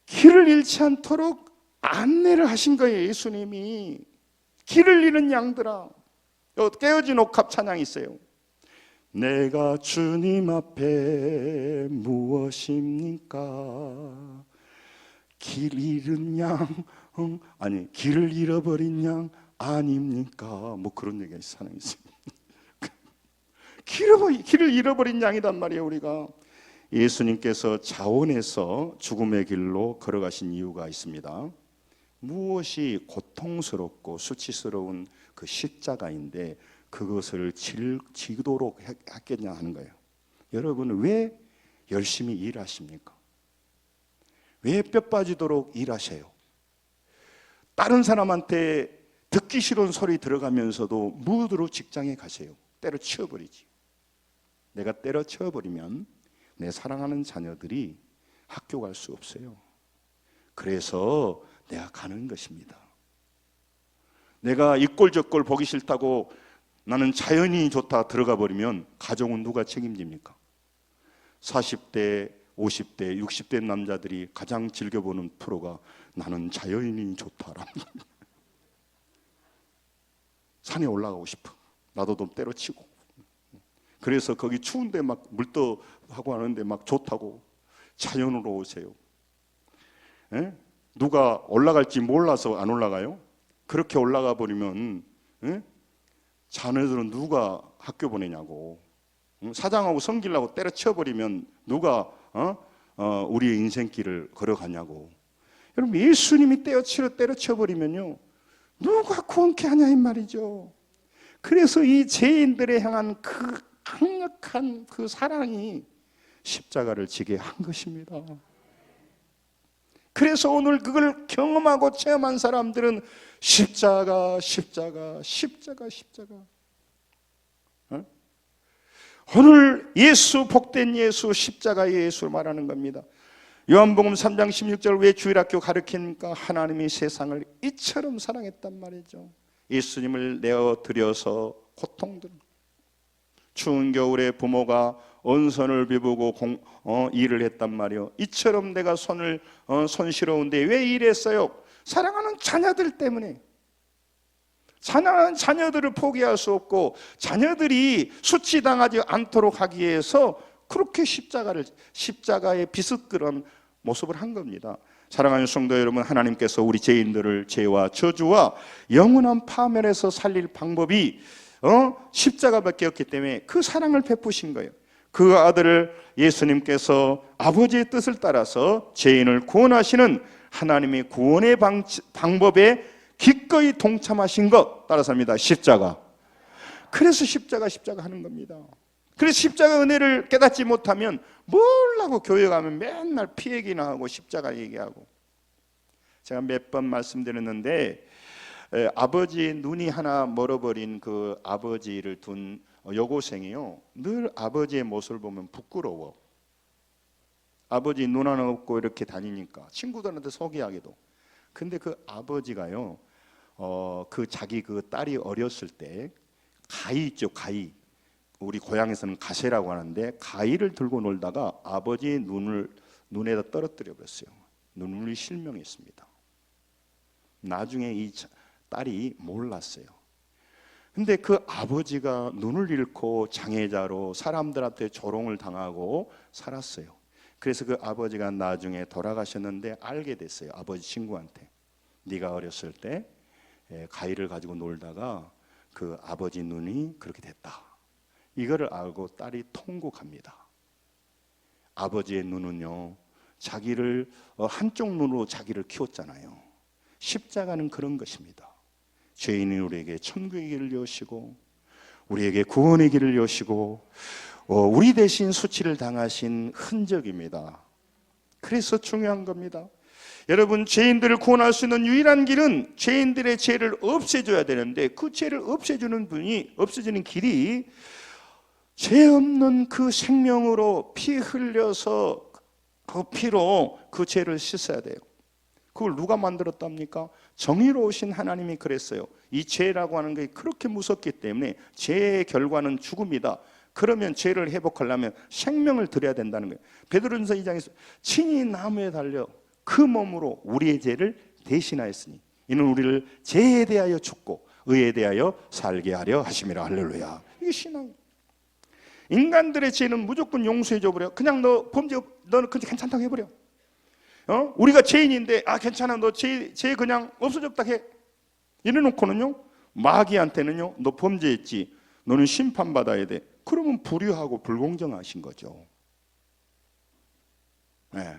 길을 잃지 않도록 안내를 하신 거예요. 예수님이. 길을 잃은 양들아, 깨어진 옥합 찬양이 있어요. 내가 주님 앞에 무엇입니까? 길 잃은 양, 길을 잃어버린 양 아닙니까? 뭐 그런 얘기가 사는 있어요. 길을 잃어버린 양이단 말이에요. 우리가 예수님께서 자원해서 죽음의 길로 걸어가신 이유가 있습니다. 무엇이 고통스럽고 수치스러운 그 십자가인데 그것을 지도록 했겠냐 하는 거예요. 여러분, 왜 열심히 일하십니까? 왜 뼈 빠지도록 일하세요? 다른 사람한테 듣기 싫은 소리 들어가면서도 무드로 직장에 가세요. 때려치워버리지. 내가 때려치워버리면 내 사랑하는 자녀들이 학교 갈 수 없어요. 그래서 내가 가는 것입니다. 내가 이 꼴 저 꼴 보기 싫다고 나는 자연이 좋다 들어가 버리면 가정은 누가 책임집니까? 40대, 50대, 60대 남자들이 가장 즐겨보는 프로가 나는 자연이 좋다라는 겁니다. 산에 올라가고 싶어. 나도 좀 때려치고. 그래서 거기 추운데 막 물도 하고 하는데 막 좋다고 자연으로 오세요. 에? 누가 올라갈지 몰라서 안 올라가요? 그렇게 올라가 버리면 자녀들은 누가 학교 보내냐고. 사장하고 성질나고 때려치워버리면 누가 우리의 인생길을 걸어가냐고. 여러분, 예수님이 때려쳐버리면요, 누가 구원케 하냐 이 말이죠. 그래서 이 죄인들에 향한 그 강력한 그 사랑이 십자가를 지게 한 것입니다. 그래서 오늘 그걸 경험하고 체험한 사람들은 십자가, 십자가, 십자가, 십자가. 오늘 예수, 복된 예수, 십자가의 예수를 말하는 겁니다. 요한복음 3장 16절 왜 주일학교 가르치니까 하나님이 세상을 이처럼 사랑했단 말이죠. 예수님을 내어드려서 고통들, 추운 겨울에 부모가 언선을 비우고 일을 했단 말이요. 이처럼 내가 손실어온데 왜 일했어요? 사랑하는 자녀들 때문에. 사랑하는 자녀들을 포기할 수 없고 자녀들이 수치당하지 않도록 하기 위해서 그렇게 십자가의 비스그런 모습을 한 겁니다. 사랑하는 성도 여러분, 하나님께서 우리 죄인들을 죄와 저주와 영원한 파멸에서 살릴 방법이 십자가밖에 없기 때문에 그 사랑을 베푸신 거예요. 그 아들을 예수님께서 아버지의 뜻을 따라서 죄인을 구원하시는 하나님의 구원의 방법에 기꺼이 동참하신 것 따라서 합니다. 십자가. 그래서 십자가 하는 겁니다. 그래서 십자가 은혜를 깨닫지 못하면 뭘 하고 교회 가면 맨날 피 얘기나 하고 십자가 얘기하고. 제가 몇 번 말씀드렸는데 아버지 눈이 하나 멀어버린 그 아버지를 둔 여고생이요, 늘 아버지의 모습을 보면 부끄러워. 아버지 눈 하나 없고 이렇게 다니니까 친구들한테 소개하기도. 근데 그 아버지가요, 그 자기 그 딸이 어렸을 때 가위 있죠, 가위. 우리 고향에서는 가세라고 하는데 가위를 들고 놀다가 아버지 눈에다 떨어뜨려 버렸어요. 눈물이 실명했습니다. 나중에 이 딸이 몰랐어요. 근데 그 아버지가 눈을 잃고 장애자로 사람들한테 조롱을 당하고 살았어요. 그래서 그 아버지가 나중에 돌아가셨는데 알게 됐어요. 아버지 친구한테. 네가 어렸을 때 가위를 가지고 놀다가 그 아버지 눈이 그렇게 됐다. 이거를 알고 딸이 통곡합니다. 아버지의 눈은요, 자기를 한쪽 눈으로 자기를 키웠잖아요. 십자가는 그런 것입니다. 죄인이 우리에게 천국의 길을 여시고 우리에게 구원의 길을 여시고 우리 대신 수치를 당하신 흔적입니다. 그래서 중요한 겁니다. 여러분, 죄인들을 구원할 수 있는 유일한 길은 죄인들의 죄를 없애줘야 되는데 그 죄를 없애주는 길이 죄 없는 그 생명으로 피 흘려서 그 피로 그 죄를 씻어야 돼요. 그걸 누가 만들었답니까? 정의로우신 하나님이 그랬어요. 이 죄라고 하는 게 그렇게 무섭기 때문에 죄의 결과는 죽음이다. 그러면 죄를 회복하려면 생명을 드려야 된다는 거예요. 베드로전서 2장에서 친히 나무에 달려 그 몸으로 우리의 죄를 대신하였으니 이는 우리를 죄에 대하여 죽고 의에 대하여 살게 하려 하심이라. 할렐루야. 이게 신앙이에요. 인간들의 죄는 무조건 용서해줘 버려. 그냥 너는 괜찮다고 해버려. 우리가 죄인인데 괜찮아, 너 죄 그냥 없어졌다 해. 이래놓고는요, 마귀한테는요, 너 범죄했지, 너는 심판받아야 돼. 그러면 불의하고 불공정하신 거죠. 네.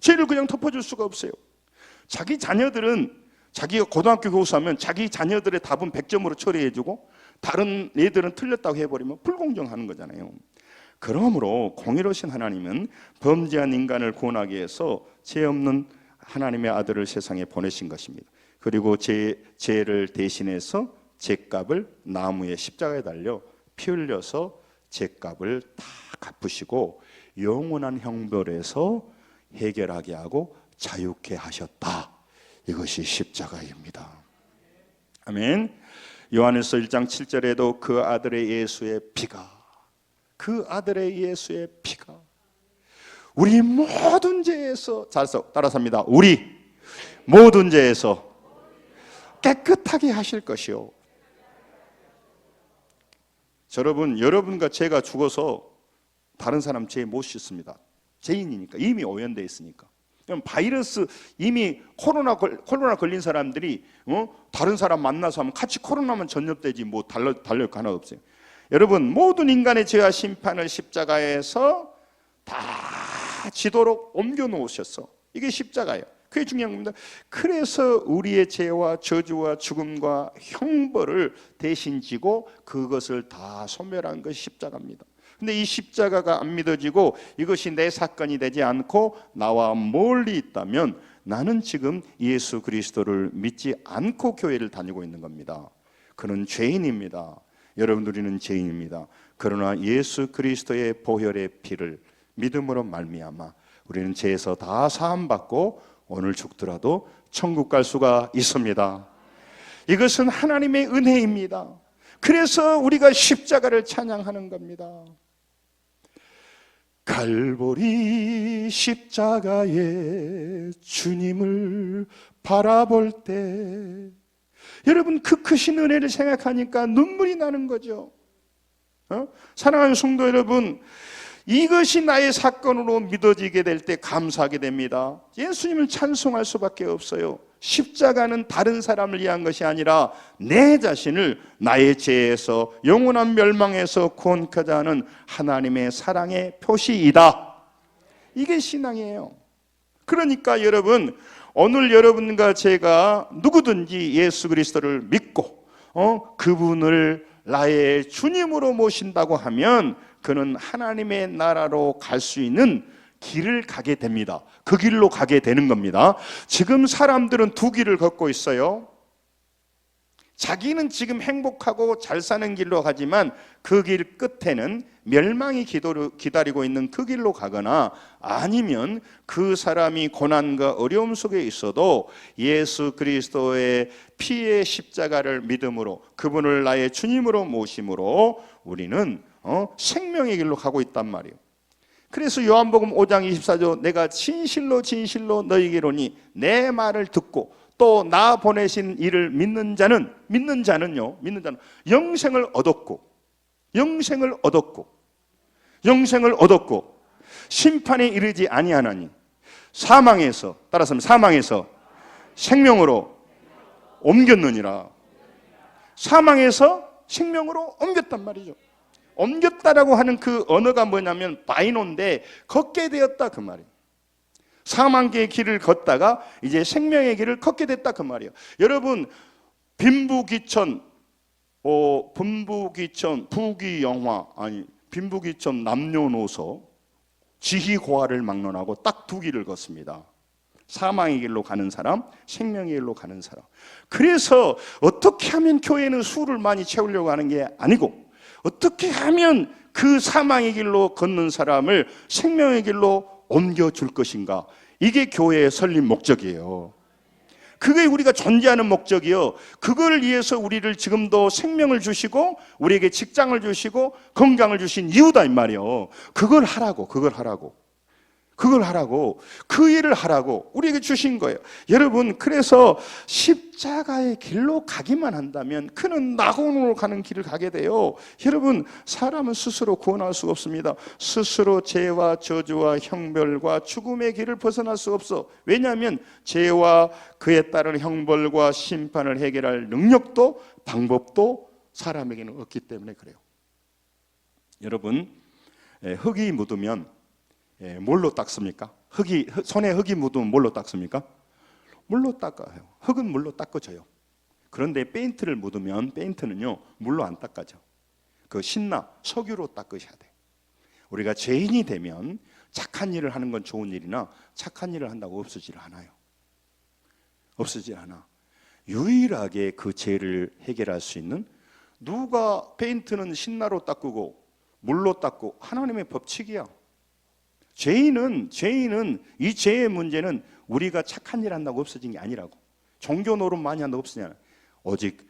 죄를 그냥 덮어줄 수가 없어요. 자기 자녀들은 자기가 고등학교 교사면 자기 자녀들의 답은 100점으로 처리해주고 다른 애들은 틀렸다고 해버리면 불공정하는 거잖아요. 그러므로 공의로우신 하나님은 범죄한 인간을 구원하기 위해서 죄 없는 하나님의 아들을 세상에 보내신 것입니다. 그리고 죄를 대신해서 죄값을 나무에 십자가에 달려 피 흘려서 죄값을 다 갚으시고 영원한 형벌에서 해결하게 하고 자유케 하셨다. 이것이 십자가입니다. 아멘. 요한일서 1장 7절에도 그 아들의 예수의 피가 우리 모든 죄에서, 따라서 합니다. 우리 모든 죄에서 깨끗하게 하실 것이요. 여러분과 제가 죽어서 다른 사람 죄 못 씻습니다. 죄인이니까, 이미 오염되어 있으니까. 바이러스, 이미 코로나 걸린 사람들이 다른 사람 만나서 하면 같이 코로나만 전염되지 뭐 달릴 거 하나 없어요. 여러분, 모든 인간의 죄와 심판을 십자가에서 다 지도록 옮겨 놓으셨어. 이게 십자가예요. 그게 중요한 겁니다. 그래서 우리의 죄와 저주와 죽음과 형벌을 대신 지고 그것을 다 소멸한 것이 십자가입니다. 근데 이 십자가가 안 믿어지고 이것이 내 사건이 되지 않고 나와 멀리 있다면 나는 지금 예수 그리스도를 믿지 않고 교회를 다니고 있는 겁니다. 그는 죄인입니다. 여러분, 우리는 죄인입니다. 그러나 예수 그리스도의 보혈의 피를 믿음으로 말미암아 우리는 죄에서 다 사함받고 오늘 죽더라도 천국 갈 수가 있습니다. 이것은 하나님의 은혜입니다. 그래서 우리가 십자가를 찬양하는 겁니다. 갈보리 십자가에 주님을 바라볼 때 여러분, 그 크신 은혜를 생각하니까 눈물이 나는 거죠. 사랑하는 성도 여러분, 이것이 나의 사건으로 믿어지게 될 때 감사하게 됩니다. 예수님을 찬송할 수밖에 없어요. 십자가는 다른 사람을 위한 것이 아니라 내 자신을 나의 죄에서 영원한 멸망에서 구원하자 하는 하나님의 사랑의 표시이다. 이게 신앙이에요. 그러니까 여러분, 오늘 여러분과 제가 누구든지 예수 그리스도를 믿고 그분을 나의 주님으로 모신다고 하면 그는 하나님의 나라로 갈 수 있는 길을 가게 됩니다. 그 길로 가게 되는 겁니다. 지금 사람들은 두 길을 걷고 있어요. 자기는 지금 행복하고 잘 사는 길로 가지만 그 길 끝에는 멸망이 기다리고 있는 그 길로 가거나 아니면 그 사람이 고난과 어려움 속에 있어도 예수 그리스도의 피의 십자가를 믿음으로 그분을 나의 주님으로 모심으로 우리는 생명의 길로 가고 있단 말이에요. 그래서 요한복음 5장 24절 내가 진실로 진실로 너희에게로니 내 말을 듣고 또 나 보내신 이를 믿는 자는요 영생을 얻었고 심판에 이르지 아니하나니 사망에서 생명으로 옮겼느니라. 사망에서 생명으로 옮겼단 말이죠. 옮겼다라고 하는 그 언어가 뭐냐면 바이노인데 걷게 되었다 그 말이에요. 사망의 길을 걷다가 이제 생명의 길을 걷게 됐다 그 말이에요. 여러분, 빈부귀천 남녀노소 지희고아를 막론하고 딱 두 길을 걷습니다. 사망의 길로 가는 사람, 생명의 길로 가는 사람. 그래서 어떻게 하면 교회는 수를 많이 채우려고 하는 게 아니고 어떻게 하면 그 사망의 길로 걷는 사람을 생명의 길로 옮겨줄 것인가. 이게 교회의 설립 목적이에요. 그게 우리가 존재하는 목적이요. 그걸 위해서 우리를 지금도 생명을 주시고 우리에게 직장을 주시고 건강을 주신 이유다 이 말이에요. 그걸 하라고 그 일을 하라고 우리에게 주신 거예요. 여러분, 그래서 십자가의 길로 가기만 한다면 그는 낙원으로 가는 길을 가게 돼요. 여러분, 사람은 스스로 구원할 수가 없습니다. 스스로 죄와 저주와 형벌과 죽음의 길을 벗어날 수 없어. 왜냐하면 죄와 그에 따른 형벌과 심판을 해결할 능력도 방법도 사람에게는 없기 때문에 그래요. 여러분, 흙이 묻으면 뭘로 닦습니까? 손에 흙이 묻으면 뭘로 닦습니까? 물로 닦아요. 흙은 물로 닦아져요. 그런데 페인트를 묻으면 페인트는요 물로 안 닦아져. 그 신나 석유로 닦으셔야 돼. 우리가 죄인이 되면 착한 일을 하는 건 좋은 일이나 착한 일을 한다고 없어지질 않아요. 유일하게 그 죄를 해결할 수 있는 누가 페인트는 신나로 닦고 물로 닦고 하나님의 법칙이야. 죄인은 이 죄의 문제는 우리가 착한 일 한다고 없어진 게 아니라고. 종교 노릇 많이 한다고 없어지냐. 오직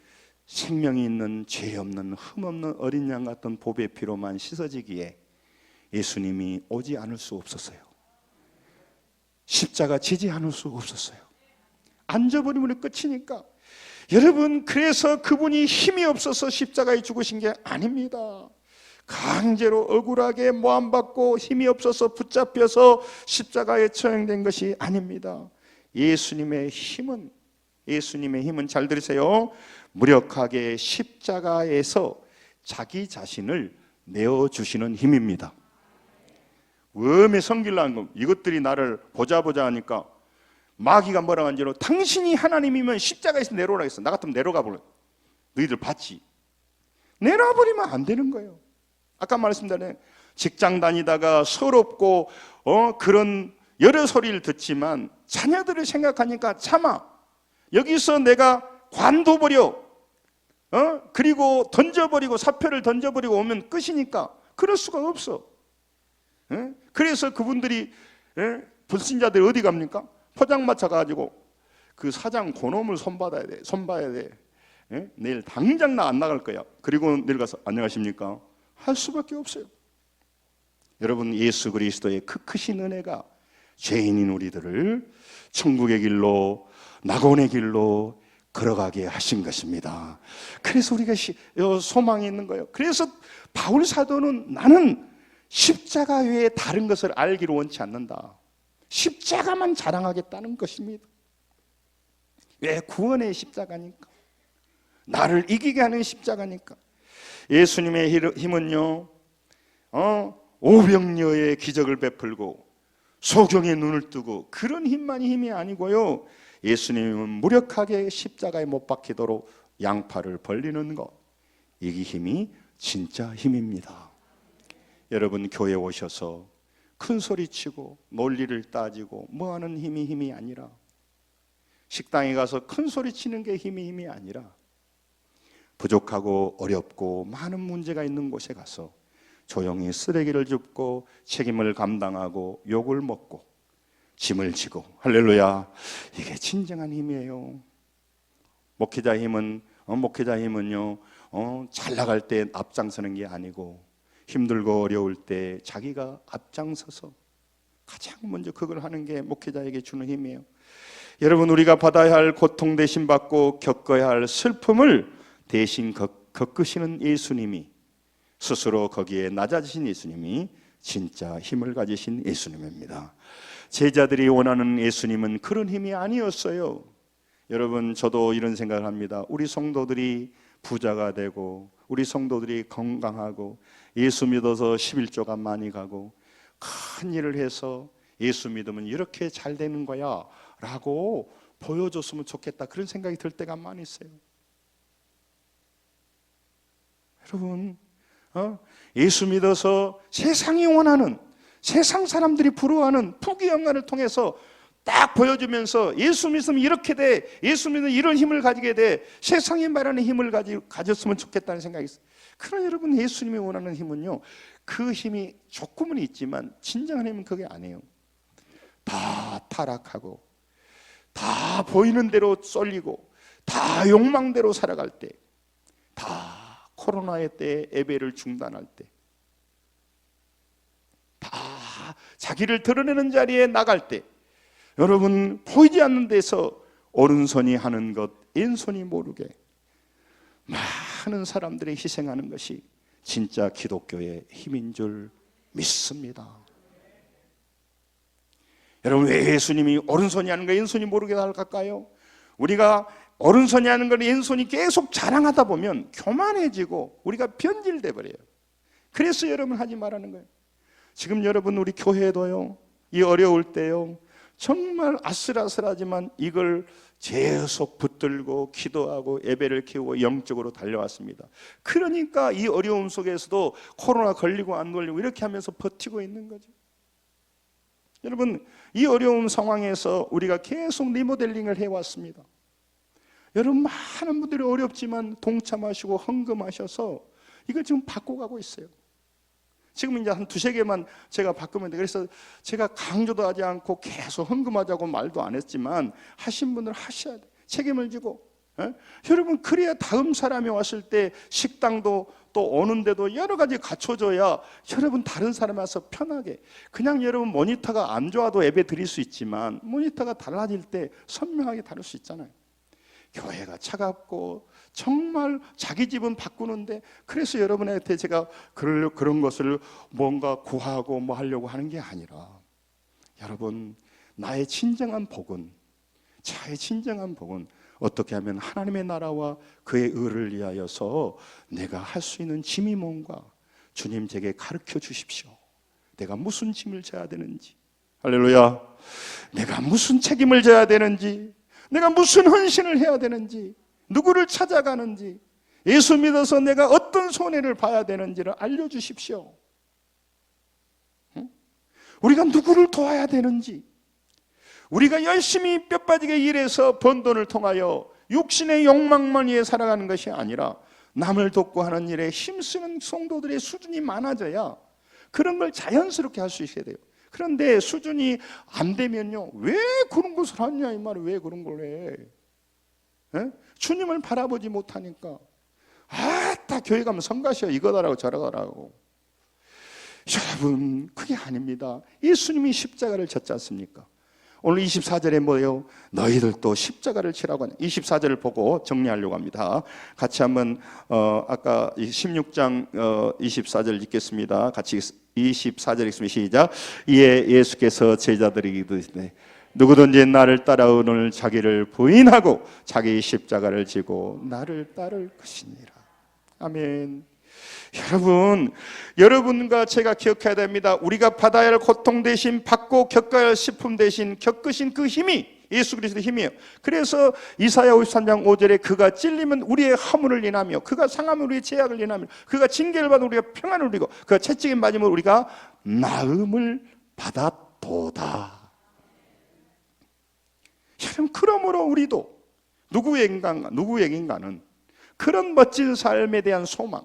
생명이 있는 죄 없는 흠 없는 어린 양 같은 보배 피로만 씻어지기에 예수님이 오지 않을 수 없었어요. 십자가 지지 않을 수 없었어요. 앉아버리면 끝이니까. 여러분, 그래서 그분이 힘이 없어서 십자가에 죽으신 게 아닙니다. 강제로 억울하게 모함받고 힘이 없어서 붙잡혀서 십자가에 처형된 것이 아닙니다. 예수님의 힘은 잘 들으세요. 무력하게 십자가에서 자기 자신을 내어주시는 힘입니다. 웜에 섬기려는 거 이것들이 나를 보자 하니까 마귀가 뭐라고 하는지로 당신이 하나님이면 십자가에서 내려오라 했어. 나 같으면 내려가 버려. 너희들 봤지? 내려와 버리면 안 되는 거예요. 아까 말씀드린 직장 다니다가 서럽고 그런 여러 소리를 듣지만 자녀들을 생각하니까 참아. 여기서 내가 관둬버려. 그리고 던져버리고 사표를 던져버리고 오면 끝이니까 그럴 수가 없어. 그래서 그분들이 불신자들이 어디 갑니까? 포장마차 가지고 그 사장 고놈을 손봐야 돼. 내일 당장 나 안 나갈 거야. 그리고 내일 가서 안녕하십니까? 할 수밖에 없어요. 여러분, 예수 그리스도의 그 크신 은혜가 죄인인 우리들을 천국의 길로, 낙원의 길로 걸어가게 하신 것입니다. 그래서 우리가 소망이 있는 거예요. 그래서 바울 사도는 나는 십자가 외에 다른 것을 알기를 원치 않는다. 십자가만 자랑하겠다는 것입니다. 왜? 구원의 십자가니까. 나를 이기게 하는 십자가니까. 예수님의 힘은요, 오병이어의 기적을 베풀고 소경의 눈을 뜨고 그런 힘만이 힘이 아니고요, 예수님은 무력하게 십자가에 못 박히도록 양팔을 벌리는 것, 이게 힘이 진짜 힘입니다. 여러분, 교회 오셔서 큰 소리치고 논리를 따지고 뭐하는 힘이 아니라, 식당에 가서 큰 소리치는 게 힘이 아니라, 부족하고 어렵고 많은 문제가 있는 곳에 가서 조용히 쓰레기를 줍고 책임을 감당하고 욕을 먹고 짐을 지고, 할렐루야, 이게 진정한 힘이에요. 목회자 힘은요, 잘 나갈 때 앞장서는 게 아니고 힘들고 어려울 때 자기가 앞장서서 가장 먼저 그걸 하는 게 목회자에게 주는 힘이에요. 여러분, 우리가 받아야 할 고통 대신 받고 겪어야 할 슬픔을 대신 겪으시는 예수님이, 스스로 거기에 낮아지신 예수님이 진짜 힘을 가지신 예수님입니다. 제자들이 원하는 예수님은 그런 힘이 아니었어요. 여러분, 저도 이런 생각을 합니다. 우리 성도들이 부자가 되고 우리 성도들이 건강하고 예수 믿어서 11조가 많이 가고 큰 일을 해서 예수 믿으면 이렇게 잘 되는 거야 라고 보여줬으면 좋겠다, 그런 생각이 들 때가 많이 있어요. 여러분, 예수 믿어서 세상이 원하는, 세상 사람들이 부러워하는 부귀영화를 통해서 딱 보여주면서 예수 믿으면 이렇게 돼, 예수 믿으면 이런 힘을 가지게 돼, 세상이 말하는 힘을 가졌으면 좋겠다는 생각이 있어요. 그러나 여러분, 예수님이 원하는 힘은요, 그 힘이 조금은 있지만 진정한 힘은 그게 아니에요. 다 타락하고 다 보이는 대로 쏠리고 다 욕망대로 살아갈 때, 다 코로나의 때 예배를 중단할 때, 다 자기를 드러내는 자리에 나갈 때, 여러분, 보이지 않는 데서 오른손이 하는 것 왼손이 모르게 많은 사람들이 희생하는 것이 진짜 기독교의 힘인 줄 믿습니다. 여러분, 왜 예수님이 오른손이 하는 거 왼손이 모르게 할까요? 우리가 오른손이 하는 걸 왼손이 계속 자랑하다 보면 교만해지고 우리가 변질돼 버려요. 그래서 여러분, 하지 말라는 거예요. 지금 여러분, 우리 교회도요, 이 어려울 때요, 정말 아슬아슬하지만 이걸 계속 붙들고 기도하고 예배를 키우고 영적으로 달려왔습니다. 그러니까 이 어려움 속에서도 코로나 걸리고 안 걸리고 이렇게 하면서 버티고 있는 거죠. 여러분, 이 어려운 상황에서 우리가 계속 리모델링을 해왔습니다. 여러분, 많은 분들이 어렵지만 동참하시고 헌금하셔서 이걸 지금 바꿔가고 있어요. 지금 이제 한 두세 개만 제가 바꾸면 돼요. 그래서 제가 강조도 하지 않고 계속 헌금하자고 말도 안 했지만 하신 분들 하셔야 돼요. 책임을 지고. 여러분, 그래야 다음 사람이 왔을 때 식당도 또 오는데도 여러 가지 갖춰줘야 여러분 다른 사람이 와서 편하게, 그냥 여러분 모니터가 안 좋아도 예배 드릴 수 있지만 모니터가 달라질 때 선명하게 다룰 수 있잖아요. 교회가 차갑고 정말 자기 집은 바꾸는데, 그래서 여러분한테 제가 그런 것을 뭔가 구하고 뭐 하려고 하는 게 아니라, 여러분, 나의 진정한 복은, 자의 진정한 복은 어떻게 하면 하나님의 나라와 그의 의를 위하여서 내가 할 수 있는 짐이 뭔가 주님 제게 가르쳐 주십시오. 내가 무슨 짐을 져야 되는지, 할렐루야, 내가 무슨 책임을 져야 되는지, 내가 무슨 헌신을 해야 되는지, 누구를 찾아가는지, 예수 믿어서 내가 어떤 손해를 봐야 되는지를 알려주십시오. 우리가 누구를 도와야 되는지, 우리가 열심히 뼈 빠지게 일해서 번 돈을 통하여 육신의 욕망만 위해 살아가는 것이 아니라 남을 돕고 하는 일에 힘쓰는 성도들의 수준이 많아져야 그런 걸 자연스럽게 할 수 있어야 돼요. 그런데 수준이 안 되면요, 왜 그런 것을 하냐 이 말이에요. 왜 그런 걸 해? 주님을 바라보지 못하니까 다 교회 가면 성가셔 이거다라고 저러다라고. 여러분, 그게 아닙니다. 예수님이 십자가를 졌지 않습니까? 오늘 24절에 뭐예요? 너희들도 십자가를 치라고 하냐. 24절을 보고 정리하려고 합니다. 같이 한번 아까 16장 24절 읽겠습니다. 같이 24절 읽습니다. 시작. 이에 예수께서 제자들에게 이르시되 누구든지 나를 따라오는 자기를 부인하고 자기 십자가를 지고 나를 따를 것이니라. 아멘. 여러분, 여러분과 제가 기억해야 됩니다. 우리가 받아야 할 고통 대신 받고 겪어야 할 슬픔 대신 겪으신 그 힘이 예수 그리스도의 힘이에요. 그래서 이사야 53장 5절에 그가 찔리면 우리의 허물을 인하며 그가 상하면 우리의 죄악을 인하며 그가 징계를 받아 우리가 평안을 누리고 그가 채찍을 맞으면 우리가 나음을 받았도다. 여러분, 그러므로 우리도 누구에겐가는 그런 멋진 삶에 대한 소망,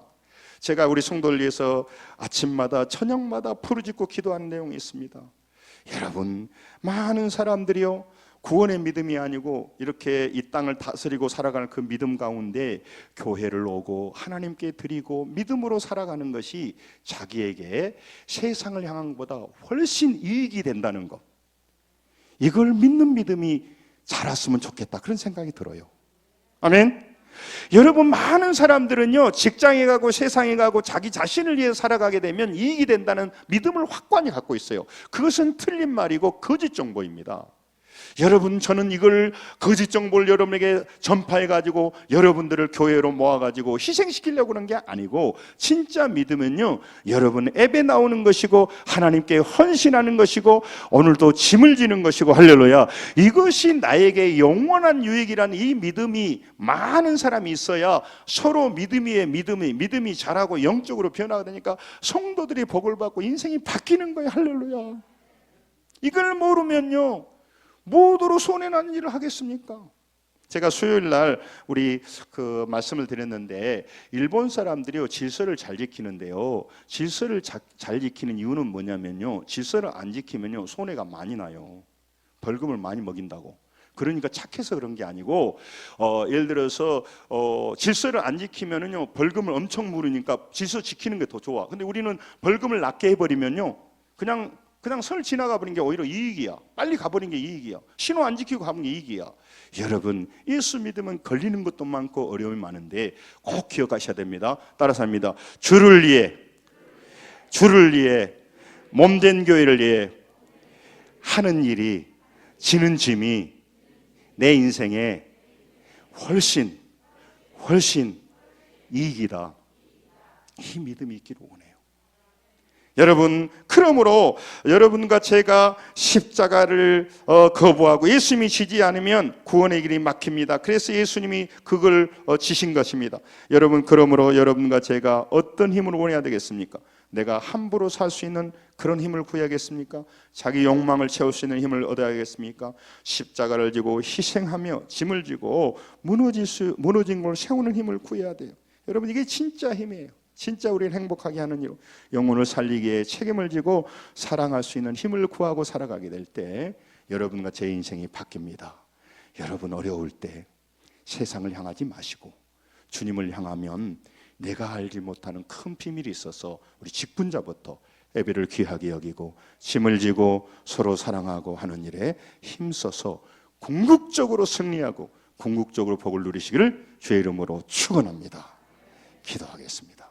제가 우리 성도를 위해서 아침마다 저녁마다 부르짖고 기도하는 내용이 있습니다. 여러분, 많은 사람들이요 구원의 믿음이 아니고 이렇게 이 땅을 다스리고 살아가는 그 믿음 가운데 교회를 오고 하나님께 드리고 믿음으로 살아가는 것이 자기에게 세상을 향한 것보다 훨씬 이익이 된다는 것, 이걸 믿는 믿음이 자랐으면 좋겠다, 그런 생각이 들어요. 아멘. 여러분, 많은 사람들은요 직장에 가고 세상에 가고 자기 자신을 위해 살아가게 되면 이익이 된다는 믿음을 확고하게 갖고 있어요. 그것은 틀린 말이고 거짓 정보입니다. 여러분, 저는 이걸 거짓 정보를 여러분에게 전파해가지고 여러분들을 교회로 모아가지고 희생시키려고 그런 게 아니고, 진짜 믿음은요 여러분 앱에 나오는 것이고 하나님께 헌신하는 것이고 오늘도 짐을 지는 것이고, 할렐루야, 이것이 나에게 영원한 유익이라는 이 믿음이 많은 사람이 있어야 서로 믿음이 자라고 영적으로 변화가 되니까 성도들이 복을 받고 인생이 바뀌는 거예요. 할렐루야. 이걸 모르면요 뭐도로 손해나는 일을 하겠습니까? 제가 수요일 날 우리 그 말씀을 드렸는데, 일본 사람들이요 질서를 잘 지키는데요, 질서를 잘 지키는 이유는 뭐냐면요, 질서를 안 지키면요 손해가 많이 나요. 벌금을 많이 먹인다고. 그러니까 착해서 그런 게 아니고, 예를 들어서 질서를 안 지키면은요 벌금을 엄청 물으니까 질서 지키는 게 더 좋아. 근데 우리는 벌금을 낮게 해버리면요 그냥 선을 지나가 버린 게 오히려 이익이야. 빨리 가버린 게 이익이야. 신호 안 지키고 가는 게 이익이야. 여러분, 예수 믿으면 걸리는 것도 많고 어려움이 많은데 꼭 기억하셔야 됩니다. 따라서 합니다. 주를 위해 몸된 교회를 위해 하는 일이, 지는 짐이 내 인생에 훨씬 이익이다. 이 믿음이 있기를 원해요. 여러분, 그러므로 여러분과 제가 십자가를 거부하고 예수님이 지지 않으면 구원의 길이 막힙니다. 그래서 예수님이 그걸 지신 것입니다. 여러분, 그러므로 여러분과 제가 어떤 힘을 원해야 되겠습니까? 내가 함부로 살 수 있는 그런 힘을 구해야겠습니까? 자기 욕망을 채울 수 있는 힘을 얻어야겠습니까? 십자가를 지고 희생하며 짐을 지고 무너진 걸 세우는 힘을 구해야 돼요. 여러분, 이게 진짜 힘이에요. 진짜 우리를 행복하게 하는 일, 영혼을 살리기에 책임을 지고 사랑할 수 있는 힘을 구하고 살아가게 될 때 여러분과 제 인생이 바뀝니다. 여러분, 어려울 때 세상을 향하지 마시고 주님을 향하면 내가 알지 못하는 큰 비밀이 있어서 우리 직분자부터 예배를 귀하게 여기고 짐을 지고 서로 사랑하고 하는 일에 힘써서 궁극적으로 승리하고 궁극적으로 복을 누리시기를 주의 이름으로 축원합니다. 기도하겠습니다.